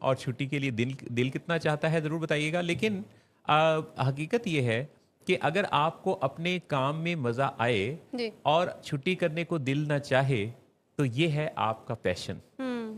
اور چھٹی کے لیے دل کتنا چاہتا ہے ضرور بتائیے گا. لیکن حقیقت یہ ہے کہ اگر آپ کو اپنے کام میں مزہ آئے جی اور چھٹی کرنے کو دل نہ چاہے تو یہ ہے آپ کا پیشن.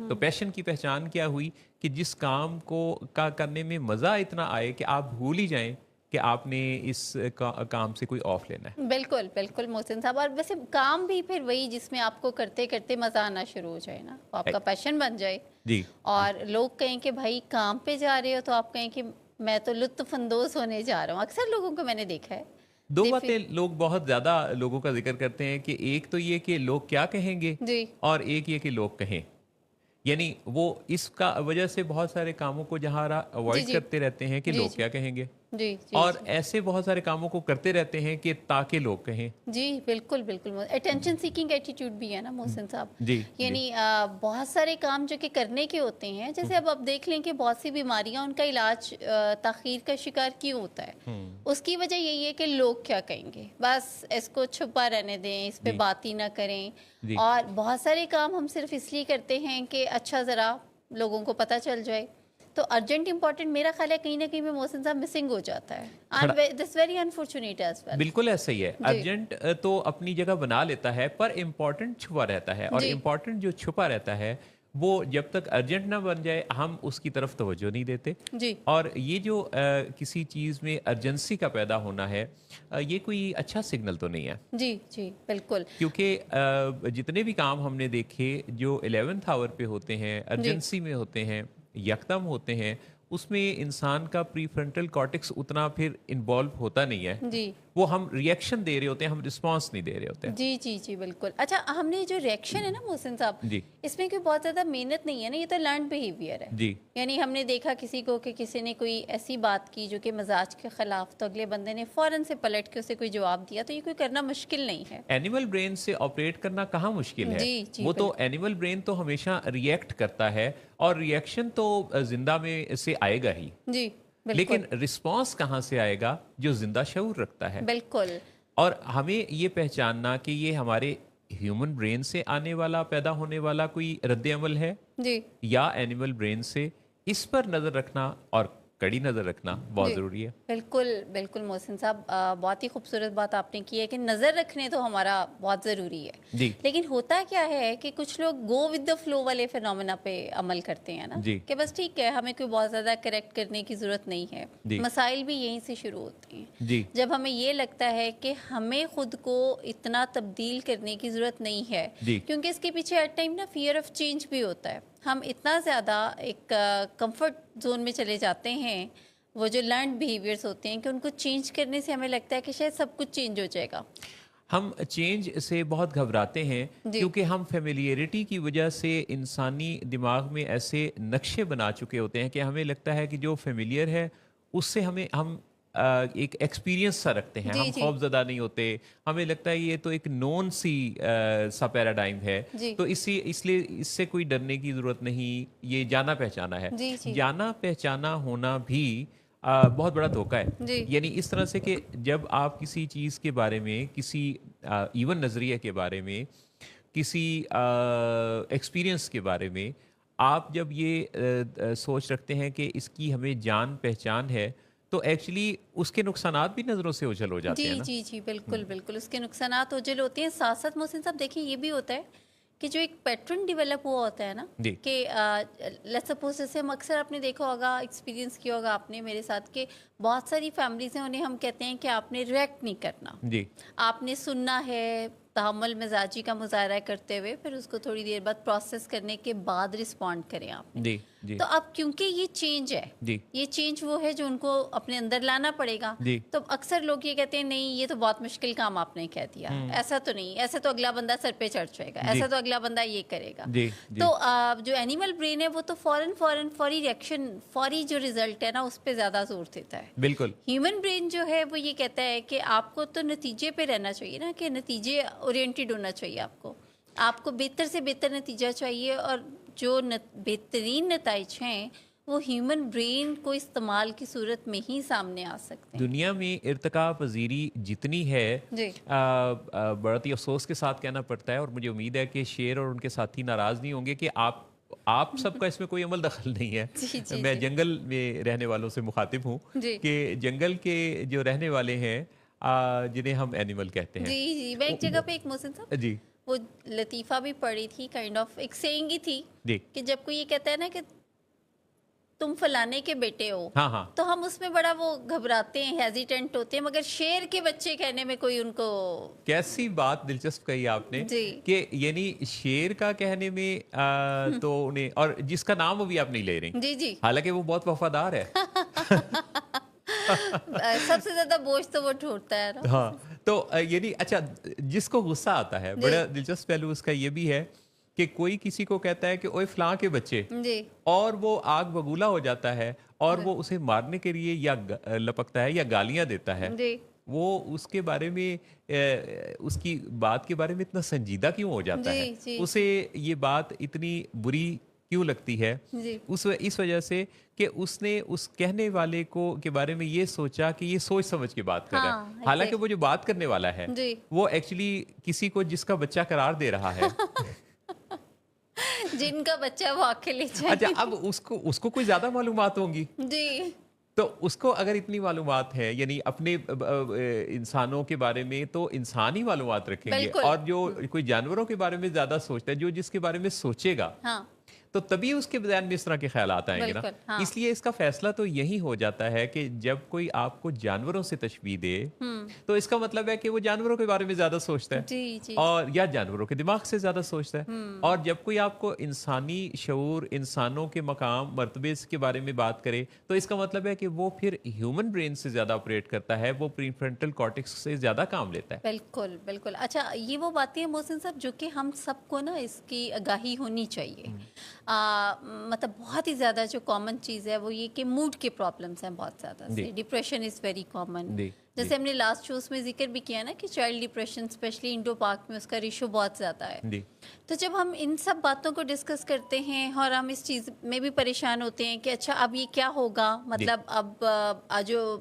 تو پیشن کی پہچان کیا ہوئی کہ جس کام کو کرنے میں مزہ اتنا آئے کہ آپ بھول ہی جائیں کہ آپ نے اس کام سے کوئی آف لینا ہے. بالکل بالکل محسن صاحب. اور ویسے کام بھی پھر وہی جس میں آپ کو کرتے کرتے مزہ آنا شروع ہو جائے نا, وہ آپ کا پیشن بن جائے. جی. اور لوگ کہیں کہ بھائی کام پہ جا رہے ہو تو آپ کہیں کہ میں تو لطف اندوز ہونے جا رہا ہوں. اکثر لوگوں کو میں نے دیکھا ہے. دو باتیں لوگ بہت زیادہ لوگوں کا ذکر کرتے ہیں کہ ایک تو یہ کہ لوگ کیا کہیں گے, جی اور ایک یہ کہ لوگ کہیں. یعنی وہ اس کا وجہ سے بہت سارے کاموں کو جہاں جی اوائڈ جی کرتے رہتے ہیں کہ جی لوگ کیا کہیں گے, جی جی اور جی ایسے بہت سارے کاموں کو کرتے رہتے ہیں کہ تاکہ لوگ کہیں. جی بالکل بالکل. اٹینشن سیکنگ ایٹیٹیوڈ بھی ہے نا محسن صاحب. جی جی یعنی بہت سارے کام جو کہ کرنے کے ہوتے ہیں, جیسے اب آپ دیکھ لیں کہ بہت سی بیماریاں ان کا علاج تاخیر کا شکار کیوں ہوتا ہے, اس کی وجہ یہی ہے کہ لوگ کیا کہیں گے, بس اس کو چھپا رہنے دیں, اس پہ بات ہی نہ کریں. جی. اور بہت سارے کام ہم صرف اس لیے کرتے ہیں کہ اچھا ذرا لوگوں کو پتہ چل جائے. تو ارجنٹ امپورٹنٹ میرا خیال ہے کہیں نہ کہیں میں محسن صاحب مسنگ ہو جاتا ہے. This very unfortunate as well. بالکل ایسا ہی ہے. جی ارجنٹ تو اپنی جگہ بنا لیتا ہے پر امپورٹنٹ چھپا رہتا ہے, اور جی امپورٹنٹ جو چھپا رہتا ہے وہ جب تک ارجنٹ نہ بن جائے ہم اس کی طرف توجہ نہیں دیتے. جی اور یہ جو کسی چیز میں ارجنسی کا پیدا ہونا ہے, یہ کوئی اچھا سگنل تو نہیں ہے. جی جی بالکل. کیونکہ جتنے بھی کام ہم نے دیکھے جو 11th آور پہ ہوتے ہیں, جی ارجنسی میں ہوتے ہیں, یکدم ہوتے ہیں, اس میں انسان کا پری فرنٹل کارٹکس اتنا پھر انوالو ہوتا نہیں ہے. جی وہ ہم ریئیکشن دے رہے ہوتے ہیں, ہم رسپانس نہیں دے رہے ہوتے ہیں. جی جی جی بالکل. اچھا, ہم نے جو ریئیکشن ہے نا محسن صاحب, جی اس میں کوئی بہت زیادہ محنت نہیں ہے نا, یہ تو لرنڈ بیہیویئر ہے. جی یعنی ہم نے دیکھا کسی کو کہ کسی نے کوئی ایسی بات کی جو کہ مزاج کے خلاف, تو اگلے بندے نے فوراً سے پلٹ کے اسے کوئی جواب دیا. تو یہ کوئی کرنا مشکل نہیں ہے. اینیمل برین سے آپریٹ کرنا کہاں مشکل ہے. جی جی وہ تو بالکل. اینیمل برین تو ہمیشہ ریئیکٹ کرتا ہے, اور ریئیکشن تو زندہ میں سے آئے گا ہی, جی بالکل لیکن رسپانس کہاں سے آئے گا جو زندہ شعور رکھتا ہے. بالکل. اور ہمیں یہ پہچاننا کہ یہ ہمارے ہیومن برین سے آنے والا, پیدا ہونے والا کوئی رد عمل ہے جی یا اینیمل برین سے, اس پر نظر رکھنا اور کڑی نظر رکھنا بہت جی ضروری ہے. بالکل بالکل محسن صاحب, بہت ہی خوبصورت بات آپ نے کی ہے کہ نظر رکھنے تو ہمارا بہت ضروری ہے. جی لیکن ہوتا کیا ہے کہ کچھ لوگ گو ود دا فلو والے فینومینا پہ عمل کرتے ہیں نا, جی کہ بس ٹھیک ہے, ہمیں کوئی بہت زیادہ کریکٹ کرنے کی ضرورت نہیں ہے. جی مسائل بھی یہیں سے شروع ہوتے ہیں, جی جب ہمیں یہ لگتا ہے کہ ہمیں خود کو اتنا تبدیل کرنے کی ضرورت نہیں ہے, جی کیونکہ اس کے پیچھے ایٹ ٹائم نا فیئر آف چینج بھی ہوتا ہے. ہم اتنا زیادہ ایک کمفرٹ زون میں چلے جاتے ہیں, وہ جو لرنڈ بیہیویئرس ہوتے ہیں, کہ ان کو چینج کرنے سے ہمیں لگتا ہے کہ شاید سب کچھ چینج ہو جائے گا. ہم چینج سے بہت گھبراتے ہیں جی کیونکہ ہم فیملیئرٹی کی وجہ سے انسانی دماغ میں ایسے نقشے بنا چکے ہوتے ہیں کہ ہمیں لگتا ہے کہ جو فیملیئر ہے اس سے ہم ایک ایکسپیرینس سا رکھتے ہیں, جی ہم جی خوف زدہ نہیں ہوتے. ہمیں لگتا ہے یہ تو ایک نون سا پیراڈائم ہے, جی تو اس لیے اس سے کوئی ڈرنے کی ضرورت نہیں, یہ جانا پہچانا ہے. جی جی جانا پہچانا ہونا بھی بہت بڑا دھوکہ ہے. جی یعنی اس طرح سے کہ جب آپ کسی چیز کے بارے میں, کسی ایون نظریے کے بارے میں, کسی ایکسپیرینس کے بارے میں آپ جب یہ سوچ رکھتے ہیں کہ اس کی ہمیں جان پہچان ہے, تو ایکچولی اس کے نقصانات بھی نظروں سے اوجھل ہو جاتے ہیں جی نا. جی جی بالکل بالکل. اس کے نقصانات اوجھل ہوتے ہیں. ساتھ ساتھ محسن صاحب دیکھیں یہ بھی ہوتا ہے کہ جو ایک پیٹرن ڈیولپ ہوا ہوتا ہے نا, جی کہ لیٹس سپوز جیسے ہم اکثر آپ نے دیکھا ہوگا, ایکسپیرینس کیا ہوگا آپ نے میرے ساتھ, کہ بہت ساری فیملیز ہیں انہیں ہم کہتے ہیں کہ آپ نے ریئیکٹ نہیں کرنا, جی آپ نے سننا ہے, تحمل مزاجی کا مظاہرہ کرتے ہوئے, پھر اس کو تھوڑی دیر بعد پروسیس کرنے کے بعد رسپونڈ کریں آپ نے. جی جی تو اب کیونکہ یہ چینج ہے, جی یہ چینج وہ ہے جو ان کو اپنے اندر لانا پڑے گا, جی تو اکثر لوگ یہ کہتے ہیں نہیں یہ تو بہت مشکل کام آپ نے کہہ دیا, ایسا تو نہیں, ایسا تو اگلا بندہ سر پہ چڑھ جائے گا, ایسا تو اگلا بندہ یہ کرے گا. جی جی تو جو اینیمل برین ہے وہ تو فوری ریئیکشن, فوری جو ریزلٹ ہے نا اس پہ زیادہ زور دیتا ہے. بالکل. ہیومن برین جو ہے وہ یہ کہتا ہے کہ آپ کو تو نتیجے پہ رہنا چاہیے نا, کہ نتیجے اورینٹیڈ ہونا چاہیے, آپ کو بہتر سے بہتر نتیجہ چاہیے, اور جو بہترین نتائج ہیں وہ ہیومن برین کو استعمال کی صورت میں ہی سامنے آ سکتے ہیں. دنیا میں ارتقاء پذیری جتنی ہے, جی بڑا ہی افسوس کے ساتھ کہنا پڑتا ہے, اور مجھے امید ہے کہ شیر اور ان کے ساتھی ناراض نہیں ہوں گے کہ آپ آپ سب کا اس میں کوئی عمل دخل نہیں ہے. جی جی میں جی جنگل میں رہنے والوں سے مخاطب ہوں جی کہ جنگل کے جو رہنے والے ہیں جنہیں ہم اینیمل کہتے ہیں. جی جی میں ایک جگہ پہ ایک محسن صاحب جی وہ لطیفہ بھی پڑھی تھی، کائنڈ آف ایک سینگ ہی تھی جی کہ جب کوئی یہ کہتا ہے نا کہ تم فلانے کے بیٹے ہو، ہاں ہاں تو ہم اس میں بڑا وہ گھبراتے ہیں، ہیزیٹنٹ ہوتے ہیں، مگر شیر کے بچے کہنے میں کوئی ان کو کیسی بات دلچسپ کہی آپ نے جی کہ یعنی شیر کا کہنے میں تو انہیں، اور جس کا نام ابھی آپ نہیں لے رہی، جی جی حالانکہ وہ بہت وفادار ہے. سب سے زیادہ بوجھ تو وہ ڈھونڈتا ہے نا. ہاں تو یعنی اچھا، جس کو غصہ آتا ہے، جی بڑا دلچسپ پہلو اس کا یہ بھی ہے کہ کوئی کسی کو کہتا ہے کہ اوئے فلاں کے بچے، جی اور وہ آگ بگولا ہو جاتا ہے اور جی وہ اسے مارنے کے لیے یا لپکتا ہے یا گالیاں دیتا ہے، جی وہ اس کے بارے میں اس کی بات کے بارے میں اتنا سنجیدہ کیوں ہو جاتا ہے، جی جی اسے یہ بات اتنی بری کیوں لگتی ہے؟ جی اس وجہ سے کہ اس نے اس کہنے والے کو کے بارے میں یہ سوچا کہ یہ سوچ سمجھ کے بات کر رہا ہاں ہے، حالانکہ وہ جو بات کرنے والا ہے جی وہ ایکچولی کسی کو جس کا بچہ قرار دے رہا ہے. جن کا بچہ وہ آکے لے اچھا، جائیں. اب اس کو کوئی زیادہ معلومات ہوں گی، جی تو اس کو اگر اتنی معلومات ہے، یعنی اپنے انسانوں کے بارے میں تو انسانی معلومات رکھیں گے، بالکل اور جو کوئی جانوروں کے بارے میں زیادہ سوچتا ہے، جو جس کے بارے میں سوچے گا، ہاں تو تبھی اس کے ذہن میں اس طرح کے خیالات آئیں گے نا. بالکل ہاں اس لیے اس کا فیصلہ تو یہی ہو جاتا ہے کہ جب کوئی آپ کو جانوروں سے تشبیہ دے تو اس کا مطلب ہے کہ وہ جانوروں کے بارے میں زیادہ سوچتا ہے، جی جی اور یا جانوروں کے دماغ سے زیادہ سوچتا ہے. اور جب کوئی آپ کو انسانی شعور، انسانوں کے مقام مرتبے کے بارے میں بات کرے تو اس کا مطلب ہے کہ وہ پھر ہیومن برین سے زیادہ آپریٹ کرتا ہے، وہ پری فرنٹل کارٹیکس سے زیادہ کام لیتا ہے. بالکل بالکل. اچھا یہ وہ باتیں ہیں محسن صاحب جو کہ ہم سب کو نا اس کی آگاہی ہونی چاہیے. مطلب بہت ہی زیادہ جو کامن چیز ہے وہ یہ کہ موڈ کے پرابلمس ہیں بہت زیادہ جی سے. Depression is very common. جی جیسے ہم نے لاسٹ شوز میں ذکر بھی کیا نا کہ چائلڈ ڈپریشن اسپیشلی انڈو پاک میں اس کا ریشو بہت زیادہ ہے. جی تو جب ہم ان سب باتوں کو ڈسکس کرتے ہیں اور ہم اس چیز میں بھی پریشان ہوتے ہیں کہ اچھا اب یہ کیا ہوگا، مطلب اب جو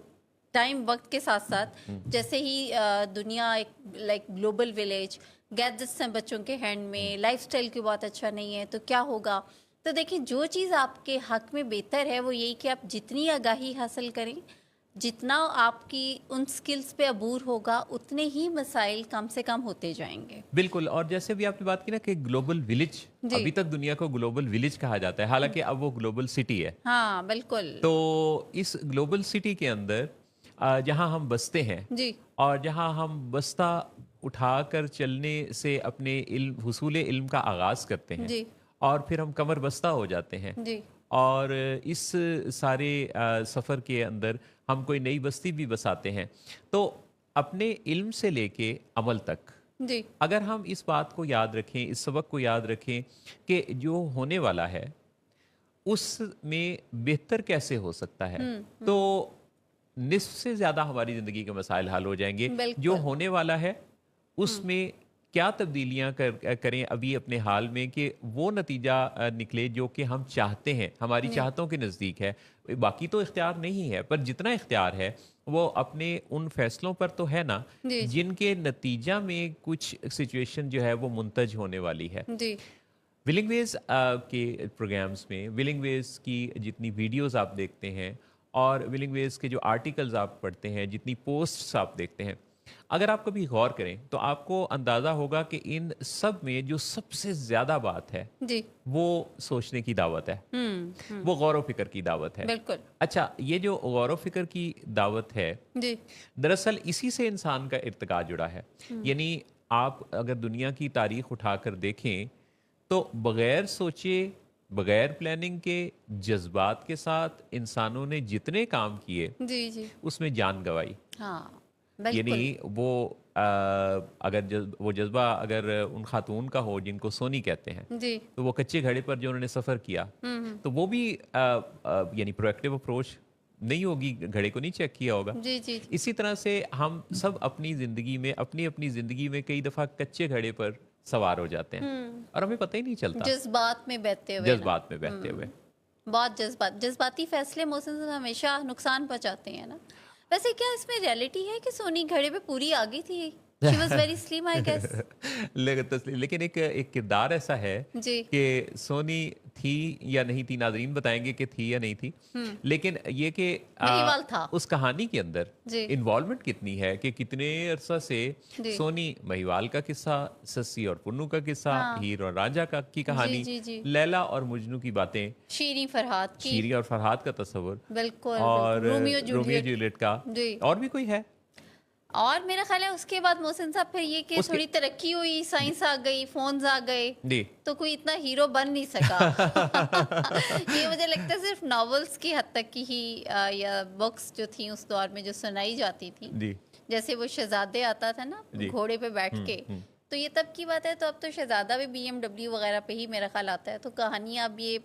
ٹائم وقت کے ساتھ ساتھ جیسے ہی دنیا ایک لائک گلوبل ولیج، گیجٹس ہیں بچوں کے ہینڈ میں، لائف سٹائل کی بہت اچھا نہیں ہے، تو کیا ہوگا. تو دیکھیں جو چیز آپ کے حق میں بہتر ہے وہ یہی کہ آپ جتنی آگاہی حاصل کریں، جتنا آپ کی ان سکلز پہ عبور ہوگا اتنے ہی مسائل کم سے کم ہوتے جائیں گے. بالکل. اور جیسے بھی آپ نے بات کی نا کہ گلوبل ولیج، جی ابھی تک دنیا کو گلوبل ولیج کہا جاتا ہے، حالانکہ اب وہ گلوبل سٹی ہے. ہاں بالکل. تو اس گلوبل سٹی کے اندر جہاں ہم بستے ہیں جی اور جہاں ہم بستہ اٹھا کر چلنے سے اپنے حصول علم کا آغاز کرتے ہیں، جی اور پھر ہم کمر بستہ ہو جاتے ہیں، جی اور اس سارے سفر کے اندر ہم کوئی نئی بستی بھی بساتے ہیں، تو اپنے علم سے لے کے عمل تک جی اگر ہم اس بات کو یاد رکھیں، اس سبق کو یاد رکھیں کہ جو ہونے والا ہے اس میں بہتر کیسے ہو سکتا ہے، تو نصف سے زیادہ ہماری زندگی کے مسائل حل ہو جائیں گے. جو بالکل ہونے والا ہے اس میں کیا تبدیلیاں کریں ابھی اپنے حال میں کہ وہ نتیجہ نکلے جو کہ ہم چاہتے ہیں، ہماری جی چاہتوں کے نزدیک ہے. باقی تو اختیار نہیں ہے، پر جتنا اختیار ہے وہ اپنے ان فیصلوں پر تو ہے نا جی جن کے نتیجہ میں کچھ سچویشن جو ہے وہ منتج ہونے والی ہے. جی ولنگ ویز کے پروگرامز میں ولنگ ویز کی جتنی ویڈیوز آپ دیکھتے ہیں اور ولنگ ویز کے جو آرٹیکلز آپ پڑھتے ہیں، جتنی پوسٹس آپ دیکھتے ہیں، اگر آپ کبھی غور کریں تو آپ کو اندازہ ہوگا کہ ان سب میں جو سب سے زیادہ بات ہے جی وہ سوچنے کی دعوت ہے، وہ غور و فکر کی دعوت ہے. بالکل. اچھا، یہ جو غور و فکر کی دعوت ہے جی دراصل اسی سے انسان کا ارتقا جڑا ہے. یعنی آپ اگر دنیا کی تاریخ اٹھا کر دیکھیں تو بغیر سوچے، بغیر پلاننگ کے، جذبات کے ساتھ انسانوں نے جتنے کام کیے جی جی اس میں جان گنوائی. ہاں بالکل. یعنی وہ اگر وہ جذبہ اگر ان خاتون کا ہو جن کو سونی کہتے ہیں، جی تو وہ کچے گھڑے پر جو انہوں نے سفر کیا تو وہ بھی یعنی پرویکٹیو اپروچ نہیں ہوگی، گھڑے کو نہیں چیک کیا ہوگا. جی جی اسی طرح سے ہم سب اپنی زندگی میں اپنی زندگی میں کئی دفعہ کچے گھڑے پر سوار ہو جاتے ہیں اور ہمیں پتہ ہی نہیں چلتا، جذبات میں بہتے ہوئے نا. جذبات میں بہتے ہوئے. بہت جذباتی فیصلے محسن صاحب ہمیشہ نقصان پہنچاتے ہیں نا. ویسے کیا اس میں ریئلٹی ہے کہ سونی گھڑے پہ پوری آ گئی تھی؟ She was very slim I guess. لیکن ایک کردار ایسا ہے جی کہ سونی تھی یا نہیں تھی، ناظرین بتائیں گے کہ تھی یا نہیں تھی، لیکن یہ کہ مہیوال تھا اس کہانی کے اندر جی انوالومنٹ کتنی ہے کہ کتنے عرصہ سے جی سونی مہیوال کا قصہ، سسی اور پنو کا قصہ، ہاں ہیر اور رانجھا کی جی کہانی، جی جی لیلا اور مجنو کی باتیں، شیریں فرہاد کی شیری اور فرحاد کا تصور، بالکل اور بالکل رومیو رومیو جولیٹ جولیٹ کا، جی اور بھی کوئی ہے اور میرا خیال ہے اس کے بعد محسن صاحب پھر یہ کہ اس کے؟ تھوڑی ترقی ہوئی، سائنس آ گئی، فونز آ گئے، جی تو کوئی اتنا ہیرو بن نہیں سکا یہ مجھے لگتا ہے صرف ناولز کی حد تک کی ہی یا بکس جو تھیں اس دور میں جو سنائی جاتی تھی، جی جیسے وہ شہزادے آتا تھا نا جی گھوڑے پہ بیٹھ کے، تو یہ تب کی بات ہے، تو اب تو شہزادہ بھی BMW وغیرہ پہ ہی میرا خیال آتا ہے، تو کہانیاں اب یہ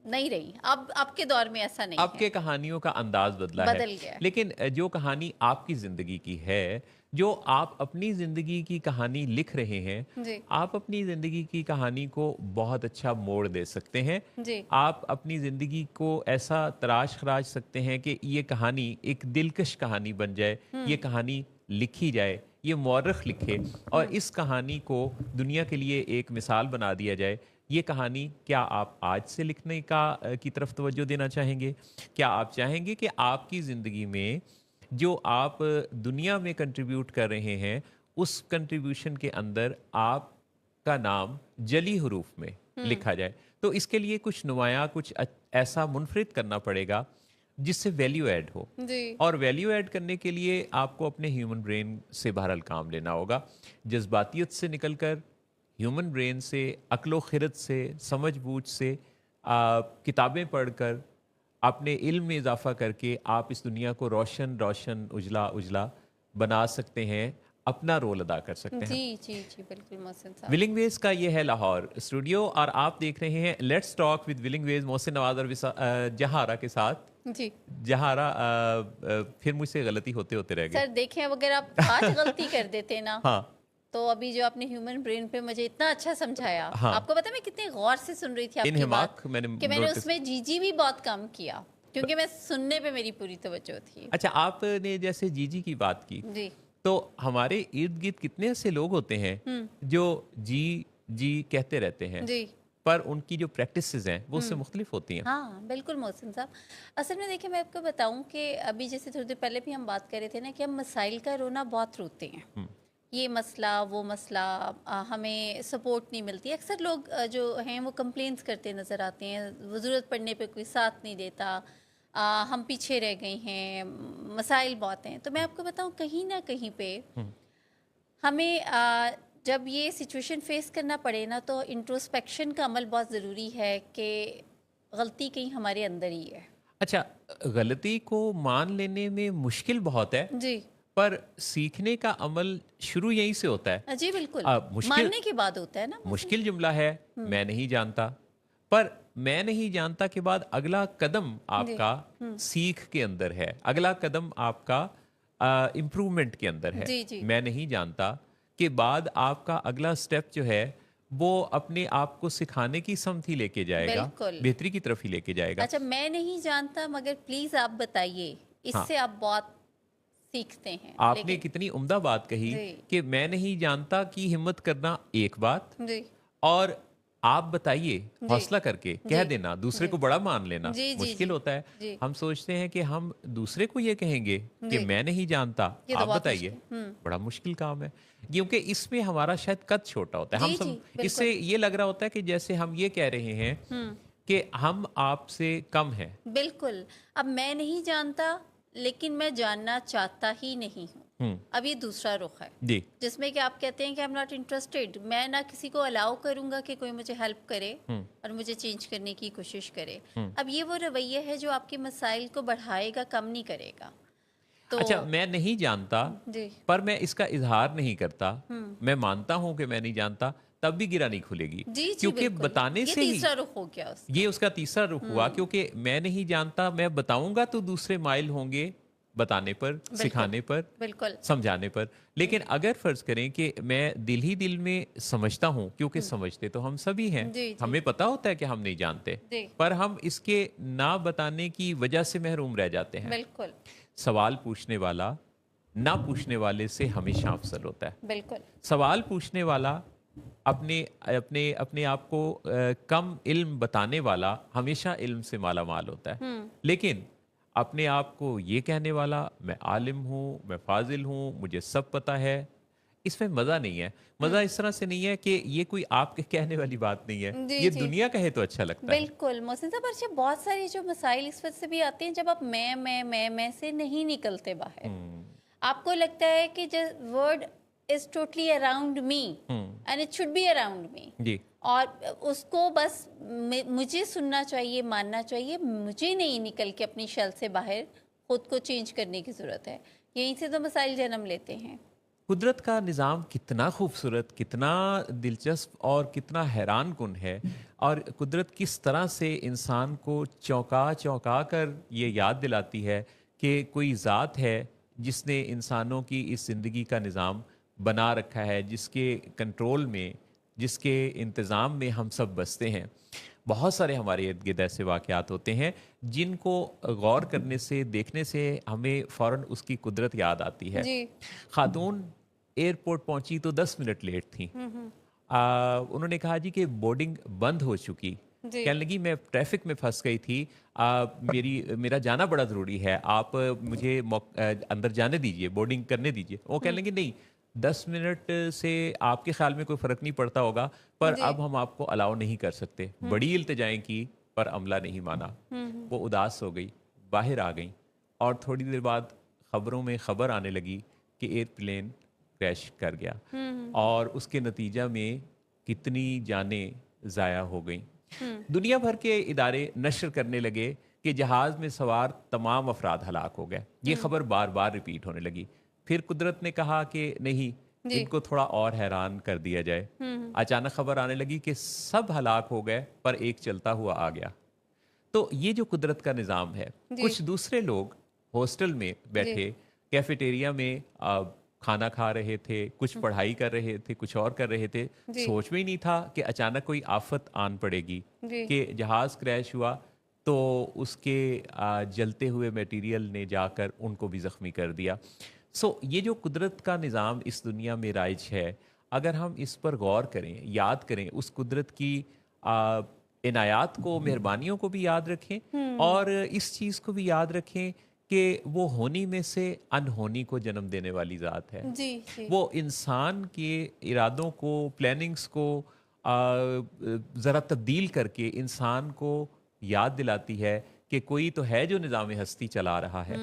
نہیں رہی، اب کے دور میں ایسا نہیں آپ ہے، کے کہانیوں کا انداز بدلا ہے، بدل گیا ہے لیکن جو کہانی آپ کی زندگی کی ہے، جو آپ اپنی زندگی کی کہانی لکھ رہے ہیں، جی آپ اپنی زندگی کی کہانی کو بہت اچھا موڑ دے سکتے ہیں، جی آپ اپنی زندگی کو ایسا تراش خراش سکتے ہیں کہ یہ کہانی ایک دلکش کہانی بن جائے، یہ کہانی لکھی جائے، یہ مورخ لکھے اور اس کہانی کو دنیا کے لیے ایک مثال بنا دیا جائے۔ یہ کہانی کیا آپ آج سے لکھنے کی طرف توجہ دینا چاہیں گے؟ کیا آپ چاہیں گے کہ آپ کی زندگی میں جو آپ دنیا میں کنٹریبیوٹ کر رہے ہیں، اس کنٹریبیوشن کے اندر آپ کا نام جلی حروف میں لکھا جائے؟ تو اس کے لیے کچھ نمایاں، کچھ ایسا منفرد کرنا پڑے گا جس سے ویلیو ایڈ ہو، جی اور ویلیو ایڈ کرنے کے لیے آپ کو اپنے ہیومن برین سے بہرحال کام لینا ہوگا، جذباتیت سے نکل کر ہیومن برین سے، عقل و خرد سے، سمجھ بوجھ سے، کتابیں پڑھ کر، اپنے علم میں اضافہ کر کے آپ اس دنیا کو روشن روشن، اجلا اجلا بنا سکتے ہیں، اپنا رول ادا کر سکتے ہیں۔ جی جی جی بالکل محسن صاحب ولنگ ویز کا یہ ہے لاہور اسٹوڈیو، اور آپ دیکھ رہے ہیں لیٹس ٹاک ود ولنگ ویز، محسن نواز اور جہارا کے ساتھ۔ جی جہارا پھر مجھ سے غلطی ہوتے ہوتے رہ گئے۔ سر دیکھیں اگر آپ آج غلطی کر دیتے نا ہاں تو ابھی جو آپ نے ہیومن برین پہ مجھے اتنا اچھا سمجھایا، ہاں، آپ کو پتا میں کتنے غور سے سن رہی تھی آپ کی بات، انہماک میں نے کہ میں نے اس نوٹس۔ میں جی جی بھی بہت کم کیا کیونکہ میں سننے پہ میری پوری توجہ تھی۔ اچھا، آپ نے جیسے جی جی کی بات کی، جی تو ہمارے ارد گرد کتنے ایسے لوگ ہوتے ہیں جو جی جی کہتے رہتے ہیں، جی پر ان کی جو پریکٹسز ہیں وہ اس سے مختلف ہوتی ہیں۔ ہاں بالکل محسن صاحب، اصل میں دیکھیں میں آپ کو بتاؤں کہ ابھی جیسے تھوڑی دیر پہلے بھی ہم بات کر رہے تھے نا کہ ہم مسائل کا رونا بہت روتے ہیں، یہ مسئلہ وہ مسئلہ، ہمیں سپورٹ نہیں ملتی، اکثر لوگ جو ہیں وہ کمپلینس کرتے نظر آتے ہیں، وہ ضرورت پڑنے پہ کوئی ساتھ نہیں دیتا، ہم پیچھے رہ گئے ہیں، مسائل بہت ہیں۔ تو میں آپ کو بتاؤں کہیں نہ کہیں پہ ہمیں جب یہ سچویشن فیس کرنا پڑے نا تو انٹروسپیکشن کا عمل بہت ضروری ہے کہ غلطی کہیں ہمارے اندر ہی ہے۔ اچھا، غلطی کو مان لینے میں مشکل بہت ہے، جی پر سیکھنے کا عمل شروع یہیں سے ہوتا ہے۔ جی بالکل، مشکل ماننے کے بعد ہوتا ہے نا۔ مشکل جملہ ہے، میں نہیں جانتا، پر میں نہیں جانتا کے بعد اگلا قدم آپ جی کا سیکھ کے اندر ہے، اگلا قدم آپ کا امپرومنٹ کے اندر ہے۔ جی جی میں نہیں جانتا کے بعد آپ کا اگلا سٹیپ جو ہے وہ اپنے آپ کو سکھانے کی سمت ہی لے کے جائے گا، بالکل۔ بہتری کی طرف ہی لے کے جائے گا۔ اچھا، میں نہیں جانتا مگر پلیز آپ بتائیے، اس ہاں، سے آپ بہت سیکھتے ہیں۔ آپ نے لیکن کتنی عمدہ بات کہی جی کہ میں نہیں جانتا کی ہمت کرنا ایک بات، جی اور آپ بتائیے جی حوصلہ کر کے کہہ جی دینا، دوسرے جی کو بڑا مان لینا جی جی مشکل جی ہوتا ہے۔ جی ہم سوچتے ہیں کہ ہم دوسرے کو یہ کہیں گے کہ جی میں نہیں جانتا، یہ تو آپ بہت بتائیے، مشکل۔ بڑا مشکل کام ہے، کیونکہ اس میں ہمارا شاید قد چھوٹا ہوتا ہے۔ ہم جی سب جی اس سے بالکل یہ لگ رہا ہوتا ہے کہ جیسے ہم یہ کہہ رہے ہیں کہ ہم آپ سے کم ہیں۔ بالکل، اب میں نہیں جانتا لیکن میں جاننا چاہتا ہی نہیں ہوں، اب یہ دوسرا رخ ہے جی جس میں کہ آپ کہتے ہیں کہ I'm not interested، میں نہ کسی کو الاؤ کروں گا کہ کوئی مجھے ہیلپ کرے اور مجھے چینج کرنے کی کوشش کرے۔ اب یہ وہ رویہ ہے جو آپ کے مسائل کو بڑھائے گا، کم نہیں کرے گا۔ تو اچھا، میں نہیں جانتا جی پر میں اس کا اظہار نہیں کرتا، میں مانتا ہوں کہ میں نہیں جانتا، تب بھی گرا نہیں کھلے گی، جی جی کیونکہ بالکل، بتانے یہ سے ہی تیسرا رخ ہو گیا اس کا۔ یہ اس کا تیسرا رخ ہوا، کیونکہ میں نہیں جانتا، میں بتاؤں گا تو دوسرے مائل ہوں گے بتانے پر، بالکل سکھانے پر، بالکل سمجھانے پر۔ لیکن اگر فرض کریں کہ میں دل ہی دل میں سمجھتا ہوں، کیونکہ سمجھتے تو ہم سبھی ہیں، جی جی ہمیں پتا ہوتا ہے کہ ہم نہیں جانتے، جی پر ہم اس کے نہ بتانے کی وجہ سے محروم رہ جاتے ہیں۔ بالکل سوال پوچھنے والا نہ پوچھنے والے سے ہمیشہ افضل ہوتا ہے۔ بالکل سوال پوچھنے والا اپنے اپنے اپنے آپ کو کم علم بتانے والا ہمیشہ علم سے مالا مال ہوتا ہے، لیکن اپنے آپ کو یہ کہنے والا میں عالم ہوں، میں فاضل ہوں، مجھے سب پتہ ہے، اس میں مزہ نہیں ہے۔ مزہ اس طرح سے نہیں ہے کہ یہ کوئی آپ کے کہنے والی بات نہیں ہے، جی یہ جی دنیا کہے تو اچھا لگتا ہے۔ بالکل محسن صاحب، اچھا بہت ساری جو مسائل اس وقت سے بھی آتے ہیں جب آپ میں سے نہیں نکلتے باہر، ہوں آپ کو لگتا ہے کہ word is totally around me ہوں and it should be around me, جی اور اس کو بس مجھے سننا چاہیے، ماننا چاہیے، مجھے نہیں نکل کے اپنی شل سے باہر خود کو چینج کرنے کی ضرورت ہے۔ یہیں سے تو مسائل جنم لیتے ہیں۔ قدرت کا نظام کتنا خوبصورت، کتنا دلچسپ اور کتنا حیران کن ہے، اور قدرت کس طرح سے انسان کو چونکا چونکا کر یہ یاد دلاتی ہے کہ کوئی ذات ہے جس نے انسانوں کی اس زندگی کا نظام بنا رکھا ہے، جس کے کنٹرول میں، جس کے انتظام میں ہم سب بستے ہیں۔ بہت سارے ہمارے ارد گرد ایسے واقعات ہوتے ہیں جن کو غور کرنے سے، دیکھنے سے ہمیں فوراً اس کی قدرت یاد آتی ہے۔ جی خاتون ایئرپورٹ پہنچی تو 10 منٹ لیٹ تھیں۔ انہوں نے کہا جی کہ بورڈنگ بند ہو چکی، جی کہنے لگی میں ٹریفک میں پھنس گئی تھی، میرا جانا بڑا ضروری ہے، آپ مجھے اندر جانے دیجئے، بورڈنگ کرنے دیجئے۔ وہ کہنے لگی نہیں، 10 منٹ سے آپ کے خیال میں کوئی فرق نہیں پڑتا ہوگا، پر جی اب ہم آپ کو الاؤ نہیں کر سکتے۔ بڑی التجائیں کی پر عملہ نہیں مانا۔ وہ اداس ہو گئی، باہر آ گئیں، اور تھوڑی دیر بعد خبروں میں خبر آنے لگی کہ ایئر پلین کریش کر گیا، اور اس کے نتیجہ میں کتنی جانیں ضائع ہو گئیں۔ دنیا بھر کے ادارے نشر کرنے لگے کہ جہاز میں سوار تمام افراد ہلاک ہو گئے۔ یہ خبر بار بار ریپیٹ ہونے لگی۔ پھر قدرت نے کہا کہ نہیں، جی ان کو تھوڑا اور حیران کر دیا جائے۔ اچانک خبر آنے لگی کہ سب ہلاک ہو گئے پر ایک چلتا ہوا آ گیا۔ تو یہ جو قدرت کا نظام ہے، جی کچھ دوسرے لوگ ہاسٹل میں جی بیٹھے کیفیٹیریا میں کھانا کھا رہے تھے، کچھ پڑھائی کر رہے تھے، کچھ اور کر رہے تھے، جی سوچ میں ہی نہیں تھا کہ اچانک کوئی آفت آن پڑے گی، جی کہ جہاز کریش ہوا تو اس کے جلتے ہوئے میٹیریل نے جا کر ان کو بھی زخمی کر دیا۔ سو یہ جو قدرت کا نظام اس دنیا میں رائج ہے، اگر ہم اس پر غور کریں، یاد کریں، اس قدرت کی عنایات کو، مہربانیوں کو بھی یاد رکھیں، اور اس چیز کو بھی یاد رکھیں کہ وہ ہونی میں سے انہونی کو جنم دینے والی ذات ہے۔ جی جی وہ انسان کے ارادوں کو، پلاننگز کو ذرا تبدیل کر کے انسان کو یاد دلاتی ہے کہ کوئی تو ہے جو نظام ہستی چلا رہا ہے۔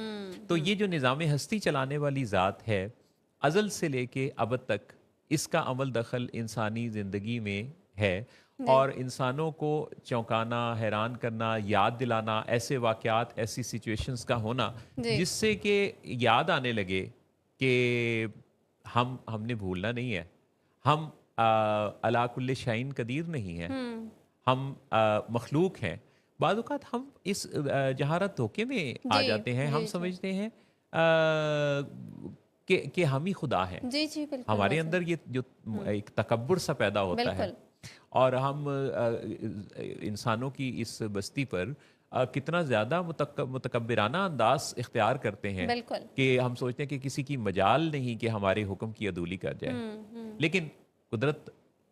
تو یہ جو نظام ہستی چلانے والی ذات ہے، ازل سے لے کے ابد تک اس کا عمل دخل انسانی زندگی میں ہے، اور انسانوں کو چونکانا، حیران کرنا، یاد دلانا، ایسے واقعات، ایسی سچویشنز کا ہونا جی جس سے کہ یاد آنے لگے کہ ہم نے بھولنا نہیں ہے، ہم علی کل شیء قدیر نہیں ہیں، ہم مخلوق ہیں۔ بعض اوقات ہم اس جہارت دھوکے میں آ جی جاتے ہیں، ہم جی جی سمجھتے ہیں کہ ہم ہی خدا ہیں۔ جی جی بالکل ہمارے محسن، اندر یہ جو ایک تکبر سا پیدا ہوتا ہے، بالکل اور ہم انسانوں کی اس بستی پر کتنا زیادہ متکبرانہ انداز اختیار کرتے ہیں بالکل کہ ہم سوچتے ہیں کہ کسی کی مجال نہیں کہ ہمارے حکم کی عدولی کر جائے، لیکن قدرت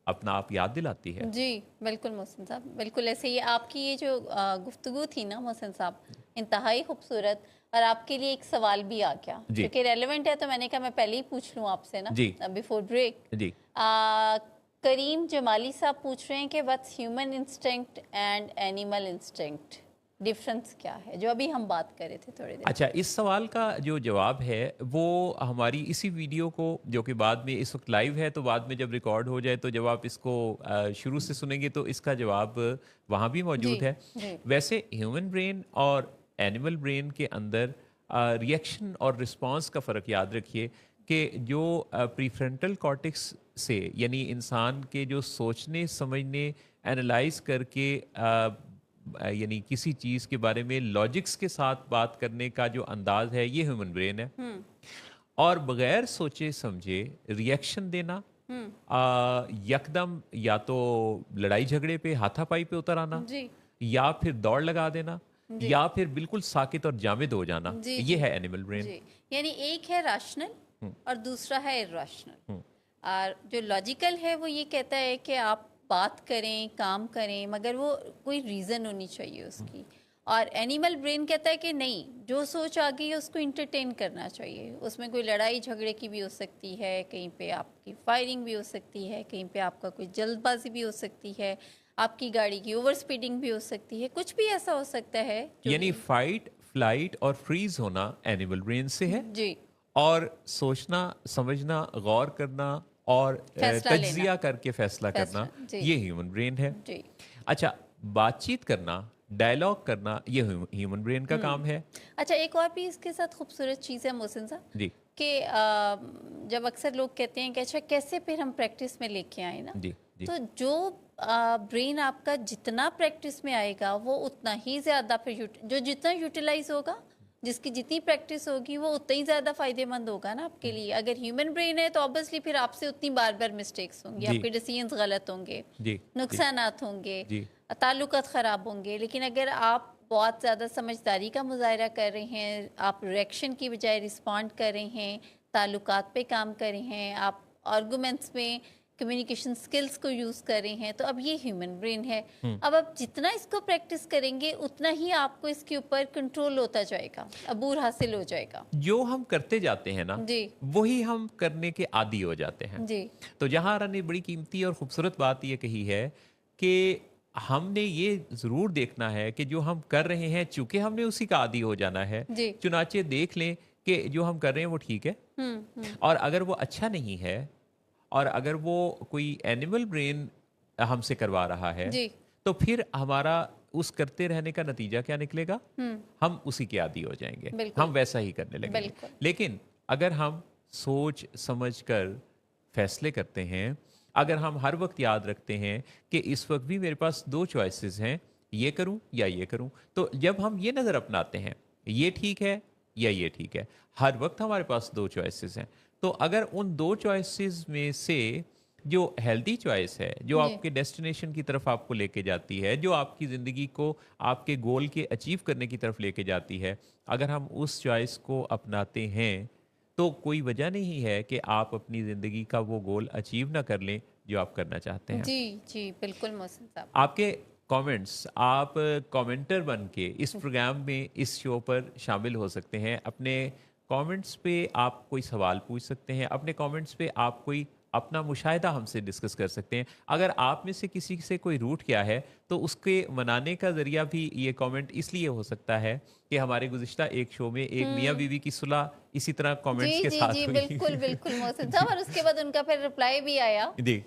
اپنا آپ یاد دلاتی ہے۔ جی بالکل محسن صاحب، بالکل ایسے ہی آپ کی یہ جو گفتگو تھی نا محسن صاحب، انتہائی خوبصورت، اور آپ کے لیے ایک سوال بھی آ گیا جی کیونکہ ریلیونٹ ہے، تو میں نے کہا میں پہلے ہی پوچھ لوں آپ سے نا جی بیفور بریک۔ جی کریم جمالی صاحب پوچھ رہے ہیں کہ what's human instinct and animal instinct, difference کیا ہے، جو ابھی ہم بات کر رہے تھے تھوڑی دیر۔ اچھا، اس سوال کا جو جواب ہے وہ ہماری اسی ویڈیو کو، جو کہ بعد میں اس وقت لائیو ہے، تو بعد میں جب ریکارڈ ہو جائے تو جب آپ اس کو شروع سے سنیں گے تو اس کا جواب وہاں بھی جی موجود ہے۔ جی ویسے ہیومن برین اور اینیمل برین کے اندر ریئیکشن اور رسپانس کا فرق یاد رکھیے کہ جو پری فرنٹل کارٹکس سے، یعنی انسان کے جو سوچنے، سمجھنے، اینالائز کر کے یعنی کسی چیز کے بارے میں لاجکس کے ساتھ بات کرنے کا جو انداز ہے، یہ ہیومن برین ہے، اور بغیر سوچے سمجھے ریئیکشن دینا، یکدم یا تو لڑائی جھگڑے پہ، ہاتھا پائی پہ اتر آنا، جی یا پھر دوڑ لگا دینا، جی یا پھر بالکل ساکت اور جامد ہو جانا، جی یہ جی ہے اینیمل برین۔ جی، یعنی ایک ہے ریشنل اور دوسرا ہے irrational۔ اور جو لاجیکل ہے وہ یہ کہتا ہے کہ آپ بات کریں، کام کریں، مگر وہ کوئی ریزن ہونی چاہیے اس کی. اور اینیمل برین کہتا ہے کہ نہیں، جو سوچ آ گئی ہے اس کو انٹرٹین کرنا چاہیے. اس میں کوئی لڑائی جھگڑے کی بھی ہو سکتی ہے، کہیں پہ آپ کی فائرنگ بھی ہو سکتی ہے، کہیں پہ آپ کا کوئی جلد بازی بھی ہو سکتی ہے، آپ کی گاڑی کی اوور سپیڈنگ بھی ہو سکتی ہے، کچھ بھی ایسا ہو سکتا ہے جو یعنی فائٹ فلائٹ اور فریز ہونا اینیمل برین سے ہے، جی اور سوچنا سمجھنا غور کرنا اور فیصلہ لینا، تجزیہ کر کے فیصلہ کرنا فیصلہ. جی یہ ہیومن برین ہے. جی. اچھا، بات چیت کرنا، ڈائلاگ کرنا یہ ہیومن برین کا کام ہے. اچھا، ایک اور بھی اس کے ساتھ خوبصورت چیز ہے محسن صاحب، جی کہ جب اکثر لوگ کہتے ہیں کہ اچھا کیسے پھر ہم پریکٹس میں لے کے آئیں نا، جی جی تو جو برین آپ کا جتنا پریکٹس میں آئے گا وہ اتنا ہی زیادہ پھر جو جتنا یوٹیلائز ہوگا، جس کی جتنی پریکٹس ہوگی وہ اتنا ہی زیادہ فائدے مند ہوگا نا آپ کے لیے. اگر ہیومن برین ہے تو آبویسلی پھر آپ سے اتنی بار بار مسٹیکس ہوں گی، جی آپ کے ڈیسیژنز غلط ہوں گے، جی نقصانات ہوں گے، جی تعلقات خراب ہوں گے. لیکن اگر آپ بہت زیادہ سمجھداری کا مظاہرہ کر رہے ہیں، آپ ریئیکشن کی بجائے رسپونڈ کر رہے ہیں، تعلقات پہ کام کر رہے ہیں، آپ آرگومنٹس میں کمیونیکیشن سکلز کو یوز کر رہے ہیں، تو اب یہ ہیومن برین ہے. اب آپ جتنا اس کو پریکٹس کریں گے اتنا ہی آپ کو اس کے اوپر کنٹرول ہوتا جائے گا، عبور حاصل ہو جائے گا. جو ہم کرتے جاتے ہیں نا جی وہی ہم کرنے کے عادی ہو جاتے ہیں. جی تو جہاں نے بڑی قیمتی اور خوبصورت بات یہ کہی ہے کہ ہم نے یہ ضرور دیکھنا ہے کہ جو ہم کر رہے ہیں چونکہ ہم نے اسی کا عادی ہو جانا ہے، جی. چنانچہ دیکھ لیں کہ جو ہم کر رہے ہیں وہ ٹھیک ہے. اور اگر وہ اچھا نہیں ہے اور اگر وہ کوئی اینیمل برین ہم سے کروا رہا ہے جی تو پھر ہمارا اس کرتے رہنے کا نتیجہ کیا نکلے گا؟ ہم اسی کے عادی ہو جائیں گے، بالکل ہم ویسا ہی کرنے لگیں گے. بالکل. لیکن اگر ہم سوچ سمجھ کر فیصلے کرتے ہیں، اگر ہم ہر وقت یاد رکھتے ہیں کہ اس وقت بھی میرے پاس دو چوائسیز ہیں، یہ کروں یا یہ کروں، تو جب ہم یہ نظر اپناتے ہیں یہ ٹھیک ہے یا یہ ٹھیک ہے، ہر وقت ہمارے پاس دو چوائسیز ہیں، تو اگر ان دو چوائسیز میں سے جو ہیلدی چوائس ہے، جو جی آپ کے ڈیسٹینیشن کی طرف آپ کو لے کے جاتی ہے، جو آپ کی زندگی کو آپ کے گول کے اچیو کرنے کی طرف لے کے جاتی ہے، اگر ہم اس چوائس کو اپناتے ہیں تو کوئی وجہ نہیں ہے کہ آپ اپنی زندگی کا وہ گول اچیو نہ کر لیں جو آپ کرنا چاہتے ہیں. جی جی بالکل محسن صاحب. آپ کے کامنٹس، آپ کامنٹر بن کے اس پروگرام میں اس شو پر شامل ہو سکتے ہیں. اپنے کامنٹس پہ آپ کوئی سوال پوچھ سکتے ہیں، اپنے کامنٹس پہ آپ کوئی اپنا مشاہدہ ہم سے ڈسکس کر سکتے ہیں. اگر آپ میں سے کسی سے کوئی روٹ کیا ہے تو اس کے منانے کا ذریعہ بھی یہ کامنٹ اس لیے ہو سکتا ہے کہ ہمارے گزشتہ ایک شو میں ایک میاں بیوی کی صلح اسی طرح کامنٹس جی کے جی ساتھ جی ہوئی. بالکل بالکل محسن صاحب. اور اس کے بعد ان کا پھر رپلائی بھی آیا جی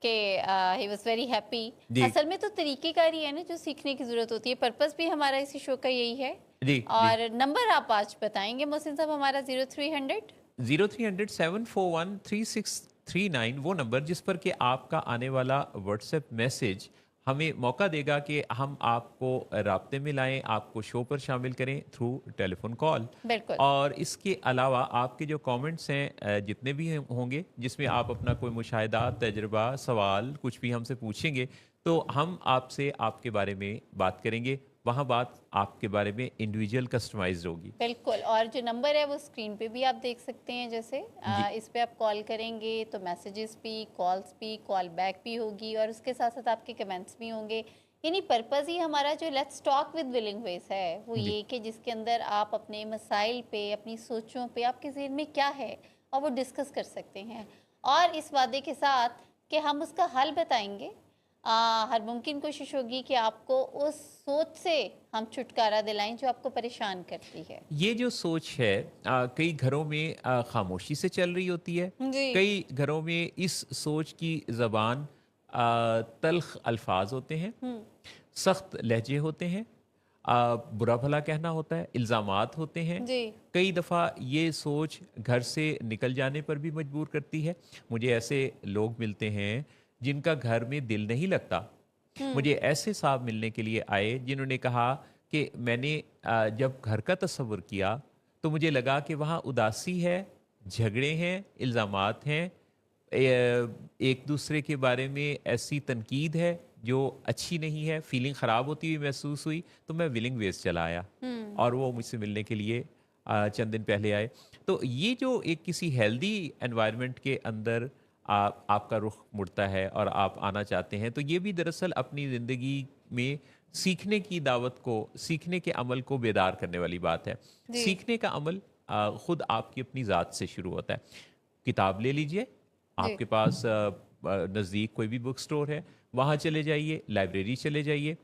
کہ ہی واز ویری ہیپی. جی اصل میں تو طریقہ کاری ہے نا جو سیکھنے کی ضرورت ہوتی ہے. پرپس بھی ہمارا اسی شو کا یہی ہے. جی اور نمبر آپ آج بتائیں گے محسن صاحب ہمارا 0300 0300-741-3639 وہ نمبر جس پر کہ آپ کا آنے والا واٹس ایپ میسج ہمیں موقع دے گا کہ ہم آپ کو رابطے میں لائیں، آپ کو شو پر شامل کریں تھرو ٹیلی فون کال. بالکل. اور اس کے علاوہ آپ کے جو کامنٹس ہیں جتنے بھی ہوں گے جس میں آپ اپنا کوئی مشاہدہ، تجربہ، سوال کچھ بھی ہم سے پوچھیں گے تو ہم آپ سے آپ کے بارے میں بات کریں گے. وہاں بات آپ کے بارے میں انڈیویجول کسٹمائزڈ ہوگی. بالکل. اور جو نمبر ہے وہ اسکرین پہ بھی آپ دیکھ سکتے ہیں. جیسے جی اس پہ آپ کال کریں گے تو میسیجز بھی، کالز بھی، کال بیک بھی ہوگی، اور اس کے ساتھ ساتھ آپ کے کمنٹس بھی ہوں گے. یعنی پرپز ہی ہمارا جو لیٹس ٹاک ود ولنگ ویز ہے وہ جی یہ کہ جس کے اندر آپ اپنے مسائل پہ، اپنی سوچوں پہ، آپ کے ذہن میں کیا ہے اور وہ ڈسکس کر سکتے ہیں. اور اس وعدے کے ساتھ کہ ہم اس کا حل بتائیں گے. ہر ممکن کوشش ہوگی کہ آپ کو اس سوچ سے ہم چھٹکارا دلائیں جو آپ کو پریشان کرتی ہے. یہ جو سوچ ہے کئی گھروں میں خاموشی سے چل رہی ہوتی ہے. جی کئی گھروں میں اس سوچ کی زبان تلخ الفاظ ہوتے ہیں، سخت لہجے ہوتے ہیں، برا بھلا کہنا ہوتا ہے، الزامات ہوتے ہیں. جی کئی دفعہ یہ سوچ گھر سے نکل جانے پر بھی مجبور کرتی ہے. مجھے ایسے لوگ ملتے ہیں جن کا گھر میں دل نہیں لگتا. مجھے ایسے صاحب ملنے کے لیے آئے جنہوں نے کہا کہ میں نے جب گھر کا تصور کیا تو مجھے لگا کہ وہاں اداسی ہے، جھگڑے ہیں، الزامات ہیں، ایک دوسرے کے بارے میں ایسی تنقید ہے جو اچھی نہیں ہے. فیلنگ خراب ہوتی ہوئی محسوس ہوئی تو میں ولنگ ویز چلا آیا اور وہ مجھ سے ملنے کے لیے چند دن پہلے آئے. تو یہ جو ایک کسی ہیلدی انوائرمنٹ کے اندر آپ کا رخ مڑتا ہے اور آپ آنا چاہتے ہیں، تو یہ بھی دراصل اپنی زندگی میں سیکھنے کی دعوت کو، سیکھنے کے عمل کو بیدار کرنے والی بات ہے۔ جی سیکھنے کا عمل خود آپ کی اپنی ذات سے شروع ہوتا ہے۔ کتاب لے لیجئے، جی آپ کے پاس نزدیک کوئی بھی بک سٹور ہے، وہاں چلے جائیے، لائبریری چلے جائیے،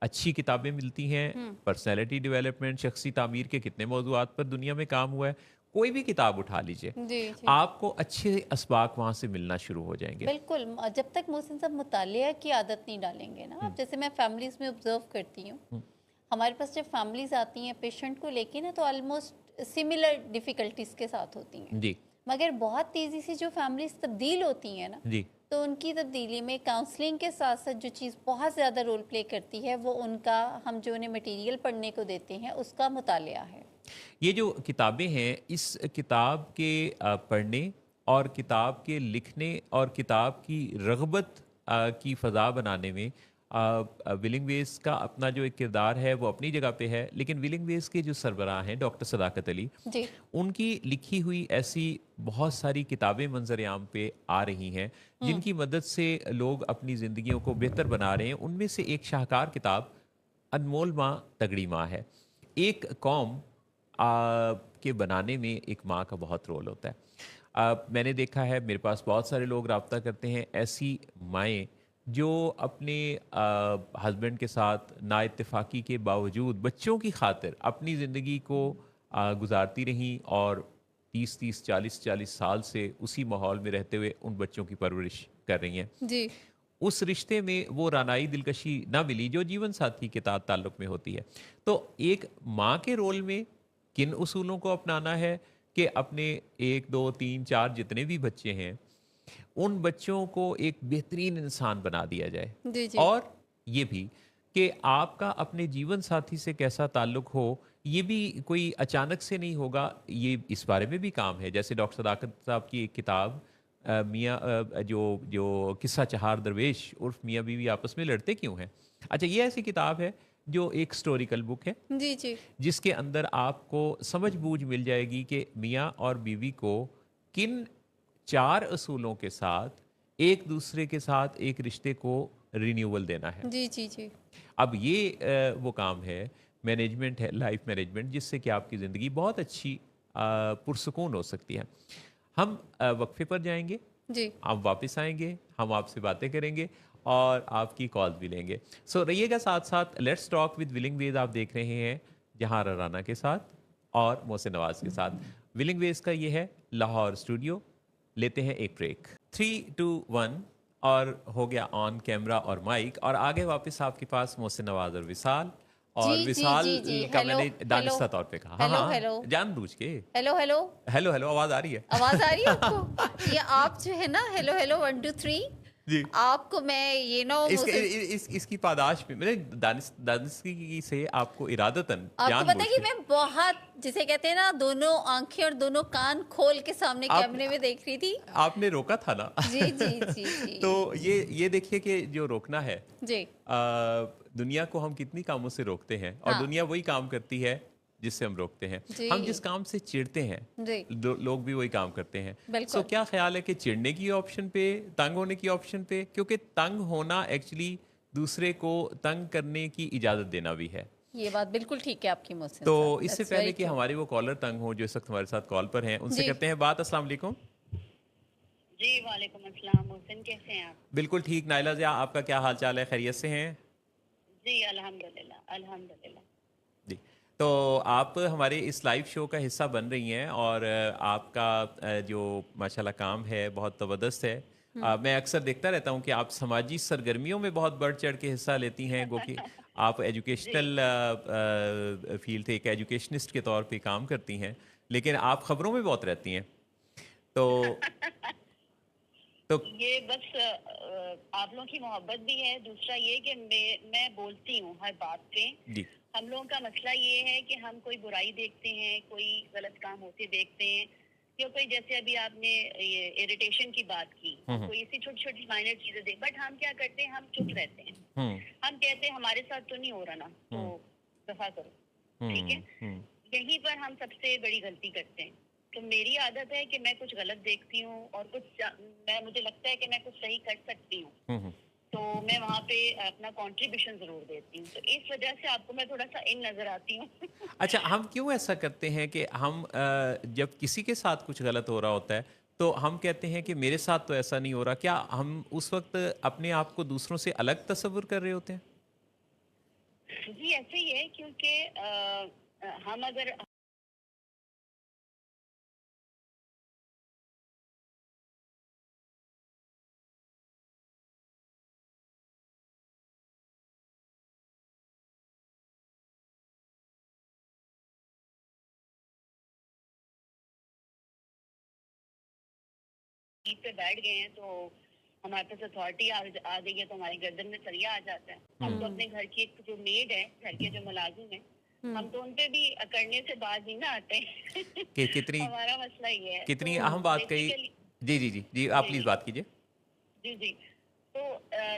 اچھی کتابیں ملتی ہیں۔ پرسنالٹی ڈیولپمنٹ، شخصی تعمیر کے کتنے موضوعات پر دنیا میں کام ہوا ہے، کوئی بھی کتاب اٹھا لیجئے، جی جی آپ کو اچھے اسباق وہاں سے ملنا شروع ہو جائیں گے۔ بالکل، جب تک محسن صاحب مطالعہ کی عادت نہیں ڈالیں گے نا، اب جیسے میں فیملیز میں آبزرو کرتی ہوں، ہمارے پاس جب فیملیز آتی ہیں پیشنٹ کو لے کے نا، تو آلموسٹ سملر ڈیفیکلٹیز کے ساتھ ہوتی ہیں، جی مگر بہت تیزی سے جو فیملیز تبدیل ہوتی ہیں نا، جی تو ان کی تبدیلی میں کاؤنسلنگ کے ساتھ ساتھ جو چیز بہت زیادہ رول پلے کرتی ہے، وہ ان کا، ہم جو انہیں مٹیریل پڑھنے کو دیتے ہیں اس کا مطالعہ ہے۔ یہ جو کتابیں ہیں، اس کتاب کے پڑھنے اور کتاب کے لکھنے اور کتاب کی رغبت کی فضا بنانے میں ولنگ ویز کا اپنا جو ایک کردار ہے وہ اپنی جگہ پہ ہے، لیکن ولنگ ویز کے جو سربراہ ہیں ڈاکٹر صداقت علی، جی ان کی لکھی ہوئی ایسی بہت ساری کتابیں منظر عام پہ آ رہی ہیں جن کی مدد سے لوگ اپنی زندگیوں کو بہتر بنا رہے ہیں۔ ان میں سے ایک شاہکار کتاب انمول ماں تگڑی ماں ہے۔ ایک قوم کے بنانے میں ایک ماں کا بہت رول ہوتا ہے۔ میں نے دیکھا ہے، میرے پاس بہت سارے لوگ رابطہ کرتے ہیں، ایسی مائیں جو اپنے ہسبینڈ کے ساتھ نا اتفاقی کے باوجود بچوں کی خاطر اپنی زندگی کو گزارتی رہیں اور 30 سال سے اسی ماحول میں رہتے ہوئے ان بچوں کی پرورش کر رہی ہیں۔ جی اس رشتے میں وہ رانائی دلکشی نہ ملی جو جیون ساتھی کے تعلق میں ہوتی ہے۔ تو ایک ماں کے رول میں کن اصولوں کو اپنانا ہے کہ اپنے 1 2 3 4 جتنے بھی بچے ہیں، ان بچوں کو ایک بہترین انسان بنا دیا جائے، جی جی اور یہ بھی کہ آپ کا اپنے جیون ساتھی سے کیسا تعلق ہو، یہ بھی کوئی اچانک سے نہیں ہوگا، یہ اس بارے میں بھی کام ہے۔ جیسے ڈاکٹر صداقت صاحب کی ایک کتاب میاں جو قصہ چہار درویش عرف میاں بیوی آپس میں لڑتے کیوں ہیں، اچھا یہ ایسی کتاب ہے جو ایک سٹوریکل بک ہے جی جی جس کے اندر آپ کو سمجھ بوجھ مل جائے گی کہ میاں اور بیوی کو کن 4 اصولوں کے ساتھ ایک دوسرے کے ساتھ ایک رشتے کو رینیول دینا ہے۔ جی جی جی اب یہ وہ کام ہے، مینجمنٹ ہے، لائف مینجمنٹ، جس سے کہ آپ کی زندگی بہت اچھی پرسکون ہو سکتی ہے۔ ہم وقفے پر جائیں گے، جی ہم واپس آئیں گے، ہم آپ سے باتیں کریں گے اور آپ کی کال بھی لیں گے۔ سو رہیے گا ساتھ ساتھ، لیٹس ٹاک ود ولنگ ویز آپ دیکھ رہے ہیں جہاں رانا کے ساتھ اور محسن نواز کے ساتھ۔ ولنگ ویز کا یہ ہے لاہور اسٹوڈیو۔ لیتے ہیں ایک بریک، 3 2 1، اور ہو گیا آن کیمرہ اور مائک، اور آگے واپس آپ کے پاس محسن نواز اور وصال، اور جی جی وصال جی جی کا میں ہیلو نے ہیلو دانستہ طور پہ کہا، ہاں ہیلو ہاں ہیلو جان بوجھ کے۔ ہیلو ہیلو ہیلو ہیلو، آواز آ رہی ہے؟ آواز آ رہی ہے آپ کو؟ یہ آپ جو ہے نا ہیلو ہیلو 1 2 3، جی، آپ کو میں یہ نہ اس کی پاداش میں میں نے دانستگی سے آپ کو ارادتاً آپ کو جان پتا بوجھ ہے کہ کے، میں بہت، جسے کہتے ہیں نا، دونوں آنکھیں اور دونوں کان کھول کے سامنے آپ کیمرے میں دیکھ رہی تھی۔ آپ نے روکا تھا نا۔ جی جی جی جی تو یہ دیکھیے کہ جو روکنا ہے، جی دنیا کو ہم کتنی کاموں سے روکتے ہیں اور ہاں دنیا وہی کام کرتی ہے جس سے ہم روکتے ہیں۔ ہم جی جس کام سے چڑھتے ہیں جی لوگ بھی وہی کام کرتے ہیں۔ سو بالکل کیا خیال ہے کہ چڑھنے کی آپشن پہ، تنگ ہونے کی آپشن پہ؟ کیونکہ تنگ ہونا ایکچولی دوسرے کو تنگ کرنے کی اجازت دینا بھی ہے۔ یہ بات بالکل ٹھیک ہے آپ کی محسن تو صاحب، اس سے دیٹس پہلے ویری کہ ٹرو۔ ہمارے وہ کالر تنگ ہوں جو اس وقت ہمارے ساتھ کال پر ہیں، ان سے جی کرتے ہیں بات۔ السلام علیکم۔ جی وعلیکم السلام، محسن کیسے ہیں آپ؟ بالکل ٹھیک، نائلہ ضیاء آپ کا کیا حال چال ہے؟ خیریت سے ہیں؟ جی الحمدللہ الحمدللہ۔ جی، تو آپ ہمارے اس لائیو شو کا حصہ بن رہی ہیں، اور آپ کا جو ماشاءاللہ کام ہے بہت زبردست ہے۔ میں اکثر دیکھتا رہتا ہوں کہ آپ سماجی سرگرمیوں میں بہت بڑھ چڑھ کے حصہ لیتی ہیں، گو کہ آپ جی ایجوکیشنل فیلڈ، ایک ایجوکیشنسٹ کے طور پہ کام کرتی ہیں، لیکن آپ خبروں میں بہت رہتی ہیں۔ تو تو یہ بس آپ لوگوں کی محبت بھی ہے، دوسرا یہ کہ میں بولتی ہوں ہر بات پہ۔ جی ہم لوگوں کا مسئلہ یہ ہے کہ ہم کوئی برائی دیکھتے ہیں، کوئی غلط کام ہوتے دیکھتے ہیں، یا کوئی، جیسے ابھی آپ نے یہ اریٹیشن کی بات کی، ہم کوئی ایسی چھوٹی چھوٹی مائنر چیزیں دیکھ، بٹ ہم کیا کرتے ہیں، ہم چپ رہتے ہیں۔ ہم کہتے ہیں ہمارے ساتھ تو نہیں ہو رہا نا، تو دفاع کرو، ٹھیک ہے۔ یہیں پر ہم سب سے بڑی غلطی کرتے ہیں۔ تو میری عادت ہے کہ میں کچھ غلط دیکھتی ہوں اور مجھے لگتا ہے کہ میں کچھ صحیح کر سکتی ہوں تو میں وہاں پہ اپنا کنٹریبیوشن ضرور دیتی ہوں. تو اس وجہ سے آپ کو میں تھوڑا سا ان نظر آتی ہوں. اچھا، ہم کیوں ایسا کرتے ہیں کہ ہم جب کسی کے ساتھ کچھ غلط ہو رہا ہوتا ہے تو ہم کہتے ہیں کہ میرے ساتھ تو ایسا نہیں ہو رہا؟ کیا ہم اس وقت اپنے آپ کو دوسروں سے الگ تصور کر رہے ہوتے ہیں؟ جی ایسے ہی ہے کیونکہ ہم اگر سیٹ پہ بیٹھ گئے ہیں تو ہمارے پاس اتھارٹی آ گئی ہے تو ہماری گردن میں سریا آ جاتا ہے. ہم تو اپنے گھر کی ایک جو میڈ ہے, گھر کے جو ملازم ہیں, ہم تو ان پہ بھی کرنے سے باز نہیں نہ آتے ہیں. کہ کتنی ہمارا مسئلہ یہ ہے. کتنی تو اہم بات کہی. بیسیکلی جی جی جی جی آپ پلیز بات کیجیے. جی جی تو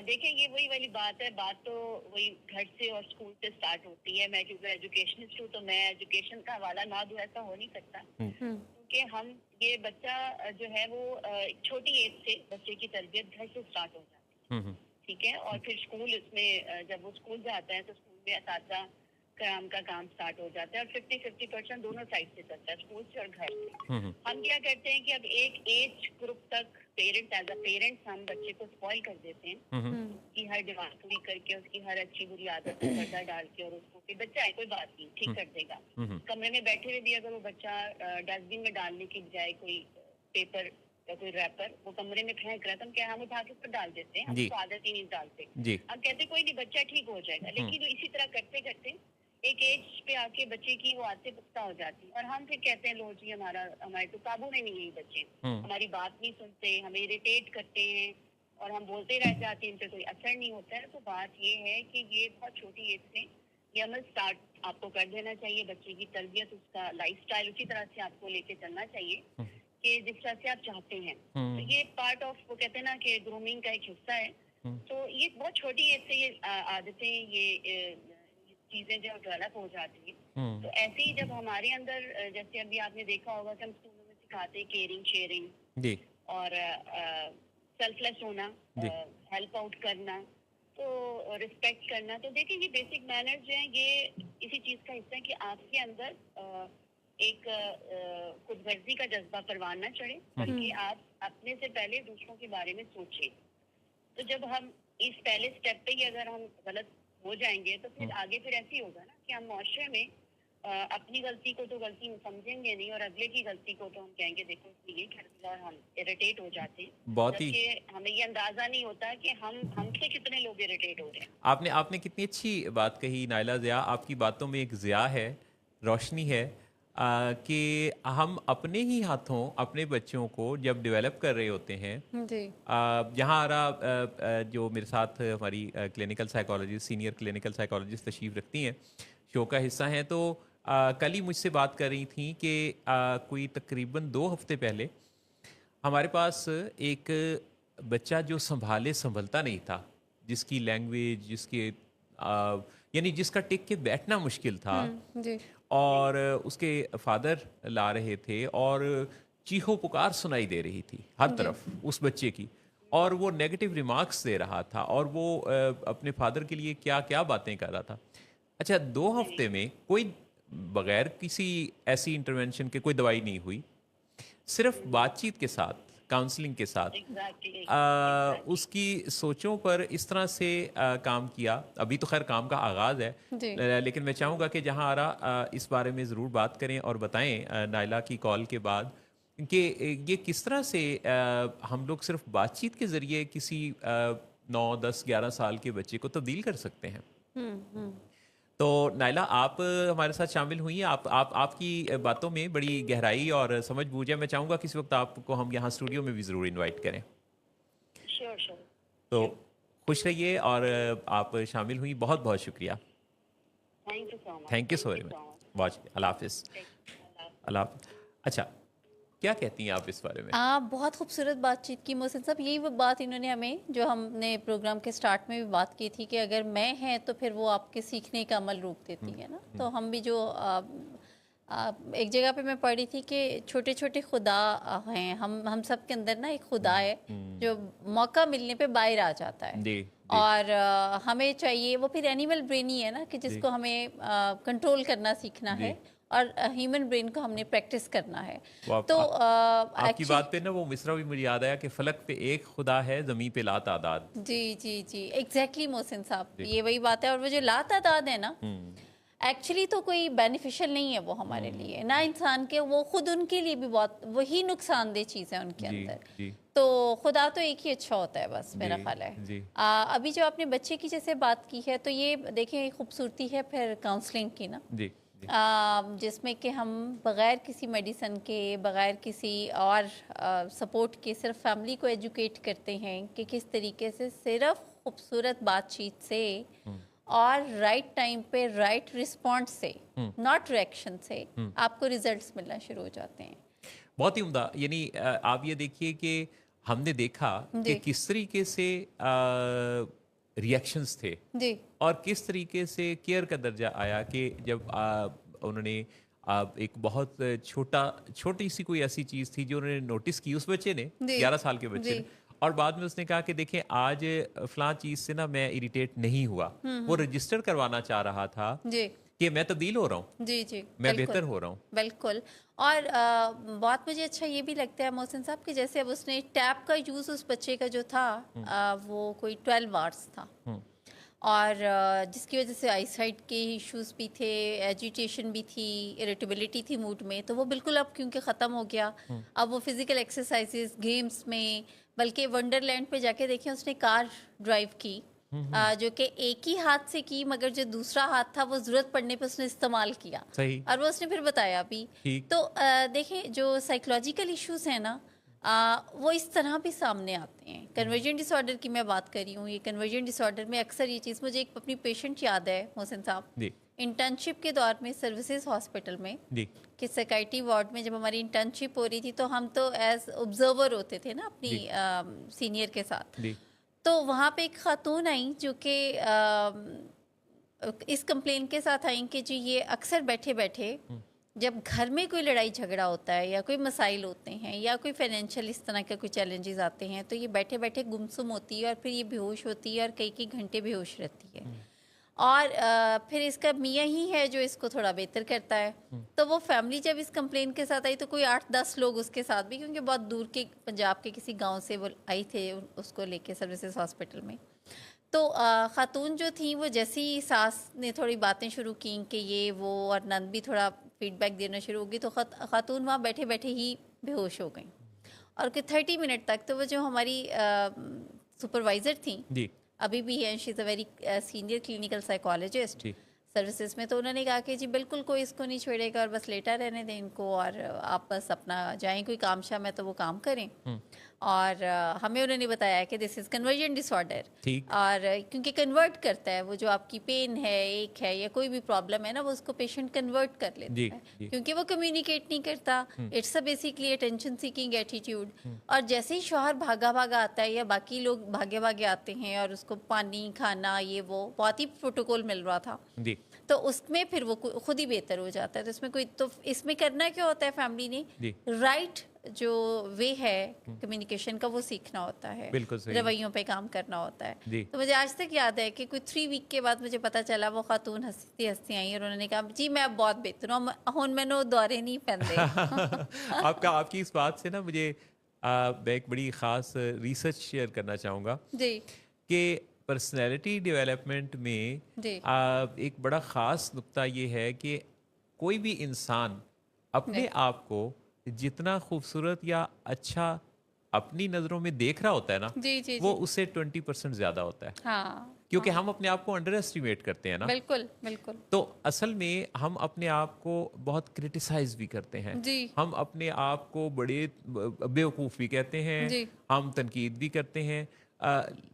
دیکھیں یہ وہی والی بات ہے. بات تو وہی گھر سے اور اسکول سے اسٹارٹ ہوتی ہے. میں کیونکہ ایجوکیشنسٹ ہوں تو میں ایجوکیشن کا حوالہ نہ دوں ایسا ہو نہیں سکتا, کیونکہ ہم یہ بچہ جو ہے وہ ایک چھوٹی ایج سے بچے کی تربیت گھر سے اسٹارٹ ہو جاتی ہے. ٹھیک ہے, اور پھر اسکول اس میں جب وہ اسکول جاتا ہے تو اسکول میں اساتذہ کرام کا کام اسٹارٹ ہو جاتا ہے, اور 50-50% دونوں سائڈ سے چلتا ہے, اسکول سے اور گھر سے. ہم کیا کرتے ہیں کہ اب ایک ایج گروپ تک پیرنٹ ایز اے پیرنٹس ہم بچے کو اسپوائل کر دیتے ہیں, اس کی ہر ڈیمانڈ پوری کر کے, اس کی ہر اچھی بری عادت کو پردہ ڈال کے, اور اس کو کہ بچہ ہے کوئی بات نہیں ٹھیک کر دے گا. کمرے میں بیٹھے ہوئے بھی اگر وہ بچہ ڈسٹ بین میں ڈالنے کی بجائے کوئی پیپر یا کوئی ریپر وہ کمرے میں پھینک رہا ہے تو ہم کیا ہم اٹھا کے اس پر ڈال دیتے ہیں, ہم اس کو عادت ہی نہیں ڈالتے. ہم کہتے کوئی نہیں بچہ ٹھیک ہو جائے گا, لیکن اسی طرح کرتے کرتے ایک ایج پہ آ کے بچے کی وہ عادتیں پختہ ہو جاتی ہیں, اور ہم پھر کہتے ہیں لو جی ہمارے تو قابو میں نہیں ہے یہ بچے, ہماری بات نہیں سنتے, ہمیں اریٹیٹ کرتے ہیں, اور ہم بولتے رہ جاتے ہیں, ان پہ کوئی اثر نہیں ہوتا ہے. تو بات یہ ہے کہ یہ بہت چھوٹی ایج سے یہ عمل اسٹارٹ آپ کو کر دینا چاہیے. بچے کی تربیت, اس کا لائف اسٹائل اسی طرح سے آپ کو لے کے چلنا چاہیے کہ جس طرح سے آپ چاہتے ہیں. تو یہ پارٹ آف وہ کہتے ہیں نا کہ گرومنگ کا ایک حصہ ہے. تو یہ بہت چھوٹی ایج سے یہ عادتیں, یہ چیزیں جو ڈیولپ ہو جاتی ہیں. تو ایسے ہی جب ہمارے اندر جیسے ابھی آپ نے دیکھا ہوگا کہ ہم اسکولوں میں سکھاتے ہیں کیئرنگ, شیئرنگ اور سیلف لیس ہونا, ہیلپ آؤٹ کرنا, تو رسپیکٹ کرنا. تو دیکھیں یہ بیسک مینرز جو ہیں یہ اسی چیز کا حصہ ہے کہ آپ کے اندر ایک خود غرضی کا جذبہ پروان نہ چڑھے, بلکہ آپ اپنے سے پہلے دوسروں کے بارے میں سوچیں. تو جب ہم اس پہلے اسٹیپ پہ ہی اگر ہم غلط ہو جائیں گے تو پھر آگے پھر ایسے ہی ہوگا نا کہ ہم معاشرے میں اپنی غلطی کو تو غلطی سمجھیں گے نہیں, اور اگلے کی غلطی کو تو ہم کہیں گے دیکھو اس نے یہ کر دیا, اور ہم اریٹیٹ ہو جاتے ہیں. جبکہ ہمیں یہ اندازہ نہیں ہوتا کہ ہم سے کتنے لوگ اریٹیٹ ہو رہے ہیں. آپ نے کتنی اچھی بات کہی نائلہ ضیاء. آپ کی باتوں میں ایک ضیاء ہے, روشنی ہے, کہ ہم اپنے ہی ہاتھوں اپنے بچوں کو جب ڈیولپ کر رہے ہوتے ہیں. یہاں آ رہا جو میرے ساتھ ہماری clinical psychologist, senior clinical psychologist تشریف رکھتی ہیں, شو کا حصہ ہیں, تو کل ہی مجھ سے بات کر رہی تھیں کہ کوئی تقریباً 2 ہفتے پہلے ہمارے پاس ایک بچہ جو سنبھلتا نہیں تھا, جس کی لینگویج, جس کے یعنی جس کا ٹک کے بیٹھنا مشکل تھا, اور اس کے فادر لا رہے تھے اور چیخو پکار سنائی دے رہی تھی ہر طرف اس بچے کی, اور وہ نیگیٹو ریمارکس دے رہا تھا, اور وہ اپنے فادر کے لیے کیا کیا باتیں کر رہا تھا. اچھا 2 ہفتے میں کوئی بغیر کسی ایسی انٹرونشن کے کوئی دوائی نہیں ہوئی, صرف بات چیت کے ساتھ, کاؤنسلنگ کے ساتھ اس کی سوچوں پر اس طرح سے کام کیا. ابھی تو خیر کام کا آغاز ہے, لیکن میں چاہوں گا کہ جہاں آ رہا اس بارے میں ضرور بات کریں اور بتائیں نائلہ کی کال کے بعد کہ یہ کس طرح سے ہم لوگ صرف بات چیت کے ذریعے کسی 9, 10, 11 سال کے بچے کو تبدیل کر سکتے ہیں. تو نائلہ آپ ہمارے ساتھ شامل ہوئی ہیں. آپ کی باتوں میں بڑی گہرائی اور سمجھ بوجھ ہے. میں چاہوں گا کسی وقت آپ کو ہم یہاں اسٹوڈیو میں بھی ضرور انوائٹ کریں. تو خوش رہیے, اور آپ شامل ہوئی, بہت بہت شکریہ. Thank you so very much. اللہ حافظ. اللہ حافظ. اچھا کیا کہتی ہیں آپ اس بارے میں؟ بہت خوبصورت بات چیت کی محسن صاحب. یہی وہ بات انہوں نے ہمیں, جو ہم نے پروگرام کے سٹارٹ میں بھی بات کی تھی, کہ اگر میں ہے تو پھر وہ آپ کے سیکھنے کا عمل روک دیتی ہے نا. تو ہم بھی جو ایک جگہ پہ میں پڑھ رہی تھی کہ چھوٹے چھوٹے خدا ہیں، ہم سب کے اندر نا ایک خدا ہے جو موقع ملنے پہ باہر آ جاتا ہے، جی اور ہمیں چاہیے، وہ پھر اینیمل برین ہی ہے نا کہ جس کو ہمیں کنٹرول کرنا سیکھنا ہے، اور ہیومن برین کو ہم نے پریکٹس کرنا ہے. تو آپ کی بات پہ نا وہ مصرع بھی مجھے یاد آیا کہ فلک پہ ایک خدا ہے، زمین پہ لا تعداد. جی ایگزیکٹلی محسن صاحب، یہ وہی بات ہے. اور وہ جو لا تعداد ہے نا، ایکچولی تو کوئی بینیفیشل نہیں ہے وہ ہمارے لیے، نہ انسان کے، وہ خود ان کے لیے بھی بہت وہی نقصان دہ چیز ہے ان کے اندر. تو خدا تو ایک ہی اچھا ہوتا ہے بس، میرا خیال ہے. ابھی جو آپ نے بچے کی جیسے بات کی ہے، تو یہ دیکھیں خوبصورتی ہے پھر کاؤنسلنگ کی نا، جس میں کہ ہم بغیر کسی میڈیسن کے، بغیر کسی اور سپورٹ کے، صرف فیملی کو ایجوکیٹ کرتے ہیں کہ کس طریقے سے صرف خوبصورت بات چیت سے اور رائٹ ٹائم پہ رائٹ رسپانس سے، ناٹ ریئیکشن سے، آپ کو ریزلٹس ملنا شروع ہو جاتے ہیں. بہت ہی عمدہ. یعنی آپ یہ دیکھیے کہ ہم نے دیکھا کہ کس طریقے سے ریئیکشنز تھے اور کس طریقے سے کیئر کا درجہ آیا کہ جب انہوں نے ایک بہت چھوٹی سی کوئی ایسی چیز تھی جو انہوں نے نوٹس کی، اس بچے نے 11 سال کے بچے نے، اور بعد میں اس نے کہا کہ دیکھیں آج فلاں چیز سے نا میں اریٹیٹ نہیں ہوا. وہ رجسٹر کروانا چاہ رہا تھا کہ میں تبدیل ہو رہا ہوں، میں بہتر ہو رہا ہوں. بالکل. اور بہت مجھے اچھا یہ بھی لگتا ہے محسن صاحب کہ جیسے اب اس نے ٹیب کا یوز اس بچے کا جو تھا وہ کوئی 12 آورس تھا، اور جس کی وجہ سے آئی سائٹ کے ایشوز بھی تھے، ایجیٹیشن بھی تھی، اریٹیبلٹی تھی موڈ میں، تو وہ بالکل اب کیونکہ ختم ہو گیا. اب وہ فزیکل ایکسرسائزز، گیمز میں، بلکہ ونڈر لینڈ پہ جا کے دیکھیں اس نے کار ڈرائیو کی، جو کہ ایک ہی ہاتھ سے کی، مگر جو دوسرا ہاتھ تھا وہ ضرورت پڑنے پہ اس نے استعمال کیا، اور وہ اس نے پھر بتایا بھی. تو دیکھیں جو سائیکولوجیکل ایشوز ہیں نا، وہ اس طرح بھی سامنے آتے ہیں. کنورجن ڈس آرڈر کی میں بات کر رہی ہوں. یہ کنورجن ڈس آرڈر میں اکثر یہ چیز، مجھے ایک اپنی پیشنٹ یاد ہے محسن صاحب، انٹرنشپ کے دور میں سروسز ہاسپٹل میں، کہ سیکائٹری وارڈ میں جب ہماری انٹرنشپ ہو رہی تھی تو ہم تو ایز آبزرور ہوتے تھے نا اپنی سینئر کے ساتھ. تو وہاں پہ ایک خاتون آئیں جو کہ اس کمپلین کے ساتھ آئیں کہ جی یہ اکثر بیٹھے بیٹھے جب گھر میں کوئی لڑائی جھگڑا ہوتا ہے یا کوئی مسائل ہوتے ہیں یا کوئی فائنینشیل اس طرح کے کوئی چیلنجز آتے ہیں، تو یہ بیٹھے بیٹھے گمسم ہوتی ہے اور پھر یہ بے ہوش ہوتی ہے اور کئی گھنٹے بے ہوش رہتی ہے. اور پھر اس کا میاں ہی ہے جو اس کو تھوڑا بہتر کرتا ہے. تو وہ فیملی جب اس کمپلین کے ساتھ آئی تو کوئی 8-10 لوگ اس کے ساتھ بھی، کیونکہ بہت دور کے پنجاب کے کسی گاؤں سے وہ آئی تھے اس کو لے کے سروسز ہاسپٹل میں. تو خاتون جو تھیں وہ جیسی ساس نے تھوڑی باتیں شروع کیں کہ یہ وہ، اور نند بھی تھوڑا فیڈ بیک دینا شروع ہوگی، تو خاتون وہاں بیٹھے بیٹھے ہی بے ہوش ہو گئیں. اور کہ 30 منٹ تک تو وہ جو ہماری سپروائزر تھیں، ابھی بھی ہیں، she is a very senior clinical psychologist services میں، تو انہوں نے کہا کہ جی بالکل کوئی اس کو نہیں چھوڑے گا اور بس لیٹا رہنے دیں ان کو، اور آپ بس اپنا جائیں، کوئی کام شام ہے تو وہ کام کریں. اور ہمیں انہوں نے بتایا کہ دس از کنورژن ڈس آرڈر، اور کیونکہ کنورٹ کرتا ہے وہ جو آپ کی پین ہے، ایک ہے یا کوئی بھی پرابلم ہے نا، وہ اس کو پیشنٹ کنورٹ کر لیتا ہے کیونکہ وہ کمیونیکیٹ نہیں کرتا. It's a basically attention seeking attitude. اور جیسے ہی شوہر بھاگا بھاگا آتا ہے یا باقی لوگ بھاگے بھاگے آتے ہیں اور اس کو پانی کھانا، یہ وہ بہت ہی پروٹوکول مل رہا تھا، تو اس میں پھر وہ خود ہی بہتر ہو جاتا ہے. تو اس میں کوئی، تو اس میں کرنا کیا ہوتا ہے، فیملی نے رائٹ جو وے ہے کمیونیکیشن کا وہ سیکھنا ہوتا ہے، رویوں پہ کام کرنا ہوتا ہے. تو مجھے آج تک یاد ہے کہ کوئی 3 ویک کے بعد مجھے پتا چلا وہ خاتون ہنستی ہنستی آئی اور انہوں نے کہا جی میں اب بہت بہتر ہوں، ہن میں نے دورے نہیں پہنتے. آپ کی اس بات سے نا مجھے میں ایک بڑی خاص ریسرچ شیئر کرنا چاہوں گا کہ پرسنالٹی ڈیولپمنٹ میں ایک بڑا خاص نقطہ یہ ہے کہ کوئی بھی انسان اپنے آپ کو جتنا خوبصورت یا اچھا اپنی نظروں میں دیکھ رہا ہوتا ہے نا، وہ اس سے 20% زیادہ ہوتا ہے، کیونکہ ہم اپنے آپ کو انڈر ایسٹیمیٹ کرتے ہیں نا. بالکل بالکل. تو اصل میں ہم اپنے آپ کو بہت کرٹیسائز بھی کرتے ہیں، ہم اپنے آپ کو بڑے بیوقوف بھی کہتے ہیں، ہم تنقید بھی کرتے ہیں.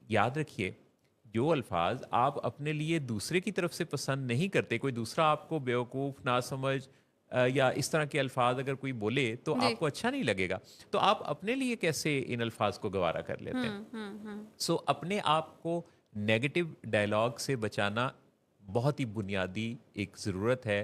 یاد رکھیے جو الفاظ آپ اپنے لیے دوسرے کی طرف سے پسند نہیں کرتے، کوئی دوسرا آپ کو بیوقوف، ناسمجھ یا اس طرح کے الفاظ اگر کوئی بولے تو آپ کو اچھا نہیں لگے گا، تو آپ اپنے لیے کیسے ان الفاظ کو گوارا کر لیتے ہیں. سو اپنے آپ کو نیگیٹو ڈائلاگ سے بچانا بہت ہی بنیادی ایک ضرورت ہے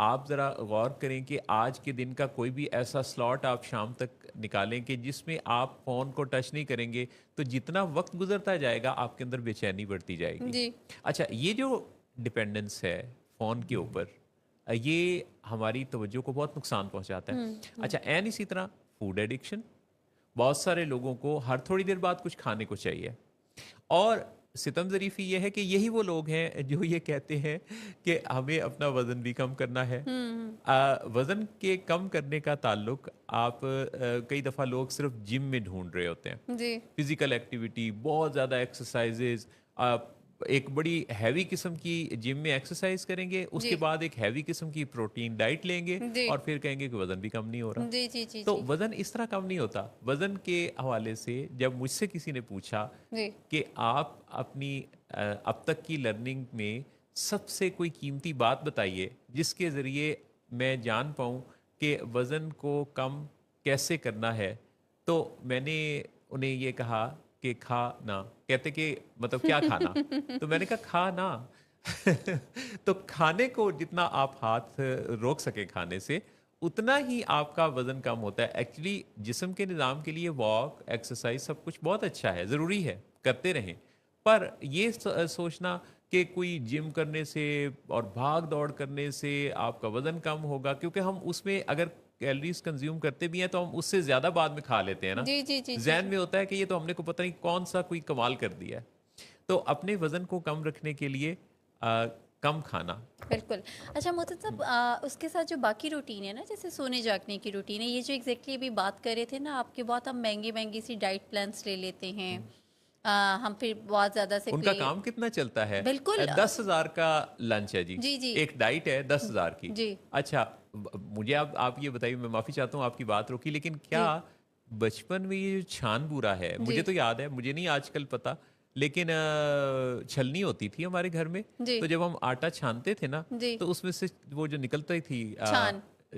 آپ ذرا غور کریں کہ آج کے دن کا کوئی بھی ایسا سلاٹ آپ شام تک نکالیں کہ جس میں آپ فون کو ٹچ نہیں کریں گے، تو جتنا وقت گزرتا جائے گا آپ کے اندر بے چینی بڑھتی جائے گی. جی اچھا، یہ جو ڈپینڈنس ہے فون کے اوپر، یہ ہماری توجہ کو بہت نقصان پہنچاتا ہے. اچھا، این اسی طرح فوڈ ایڈکشن، بہت سارے لوگوں کو ہر تھوڑی دیر بعد کچھ کھانے کو چاہیے. اور ستم ظریفی یہ ہے کہ یہی وہ لوگ ہیں جو یہ کہتے ہیں کہ ہمیں اپنا وزن بھی کم کرنا ہے. وزن کے کم کرنے کا تعلق آپ کئی دفعہ لوگ صرف جم میں ڈھونڈ رہے ہوتے ہیں. جی فزیکل ایکٹیویٹی، بہت زیادہ ایکسرسائزز، ایک بڑی ہیوی قسم کی جم میں ایکسرسائز کریں گے، اس جی کے بعد ایک ہیوی قسم کی پروٹین ڈائٹ لیں گے جی اور پھر کہیں گے کہ وزن بھی کم نہیں ہو رہا. جی جی جی تو جی وزن اس طرح کم نہیں ہوتا. وزن کے حوالے سے جب مجھ سے کسی نے پوچھا جی کہ آپ اپنی اب تک کی لرننگ میں سب سے کوئی قیمتی بات بتائیے جس کے ذریعے میں جان پاؤں کہ وزن کو کم کیسے کرنا ہے، تو میں نے انہیں یہ کہا کہ کھانا. کہتے کہ مطلب کیا کھانا؟ تو میں نے کہا کھانا. تو کھانے کو جتنا آپ ہاتھ روک سکیں کھانے سے، اتنا ہی آپ کا وزن کم ہوتا ہے. ایکچولی جسم کے نظام کے لیے واک، ایکسرسائز سب کچھ بہت اچھا ہے، ضروری ہے، کرتے رہیں. پر یہ سوچنا کہ کوئی جم کرنے سے اور بھاگ دوڑ کرنے سے آپ کا وزن کم ہوگا، کیونکہ ہم اس میں اگر کیلریز کنزیوم کرتے بھی ہیں تو ہم اس سے زیادہ بعد میں کھا لیتے ہیں نا. جی جی جی جی ذہن میں ہوتا ہے کہ یہ تو ہم نے کو پتہ نہیں کون سا کوئی کمال کر دیا ہے. تو اپنے وزن کو کم رکھنے کے لیے کم کھانا. بالکل. اچھا محتسب صاحب، اس کے ساتھ جو باقی روٹین ہے نا، جیسے سونے جاگنے کی روٹین ہے، یہ جو ایگزیکٹلی ابھی بات کر رہے تھے نا آپ کے، بہت ہم مہنگی مہنگی سی ڈائٹ پلانس لے لیتے ہیں. ہم پھر بہت زیادہ سے ان کا کام کتنا چلتا ہے؟ بالکل 10,000 کا لنچ ہے جی. جی جی ایک ڈائٹ ہے 10,000 کی. جی اچھا، مجھے آپ یہ بتائیے، میں معافی چاہتا ہوں آپ کی بات روکی، لیکن کیا بچپن میں یہ جو چھان بورا ہے، مجھے تو یاد ہے، مجھے نہیں آج کل پتا، لیکن چھلنی ہوتی تھی ہمارے گھر میں، جی تو جب ہم آٹا چھانتے تھے نا جی تو اس میں سے وہ جو نکلتی تھی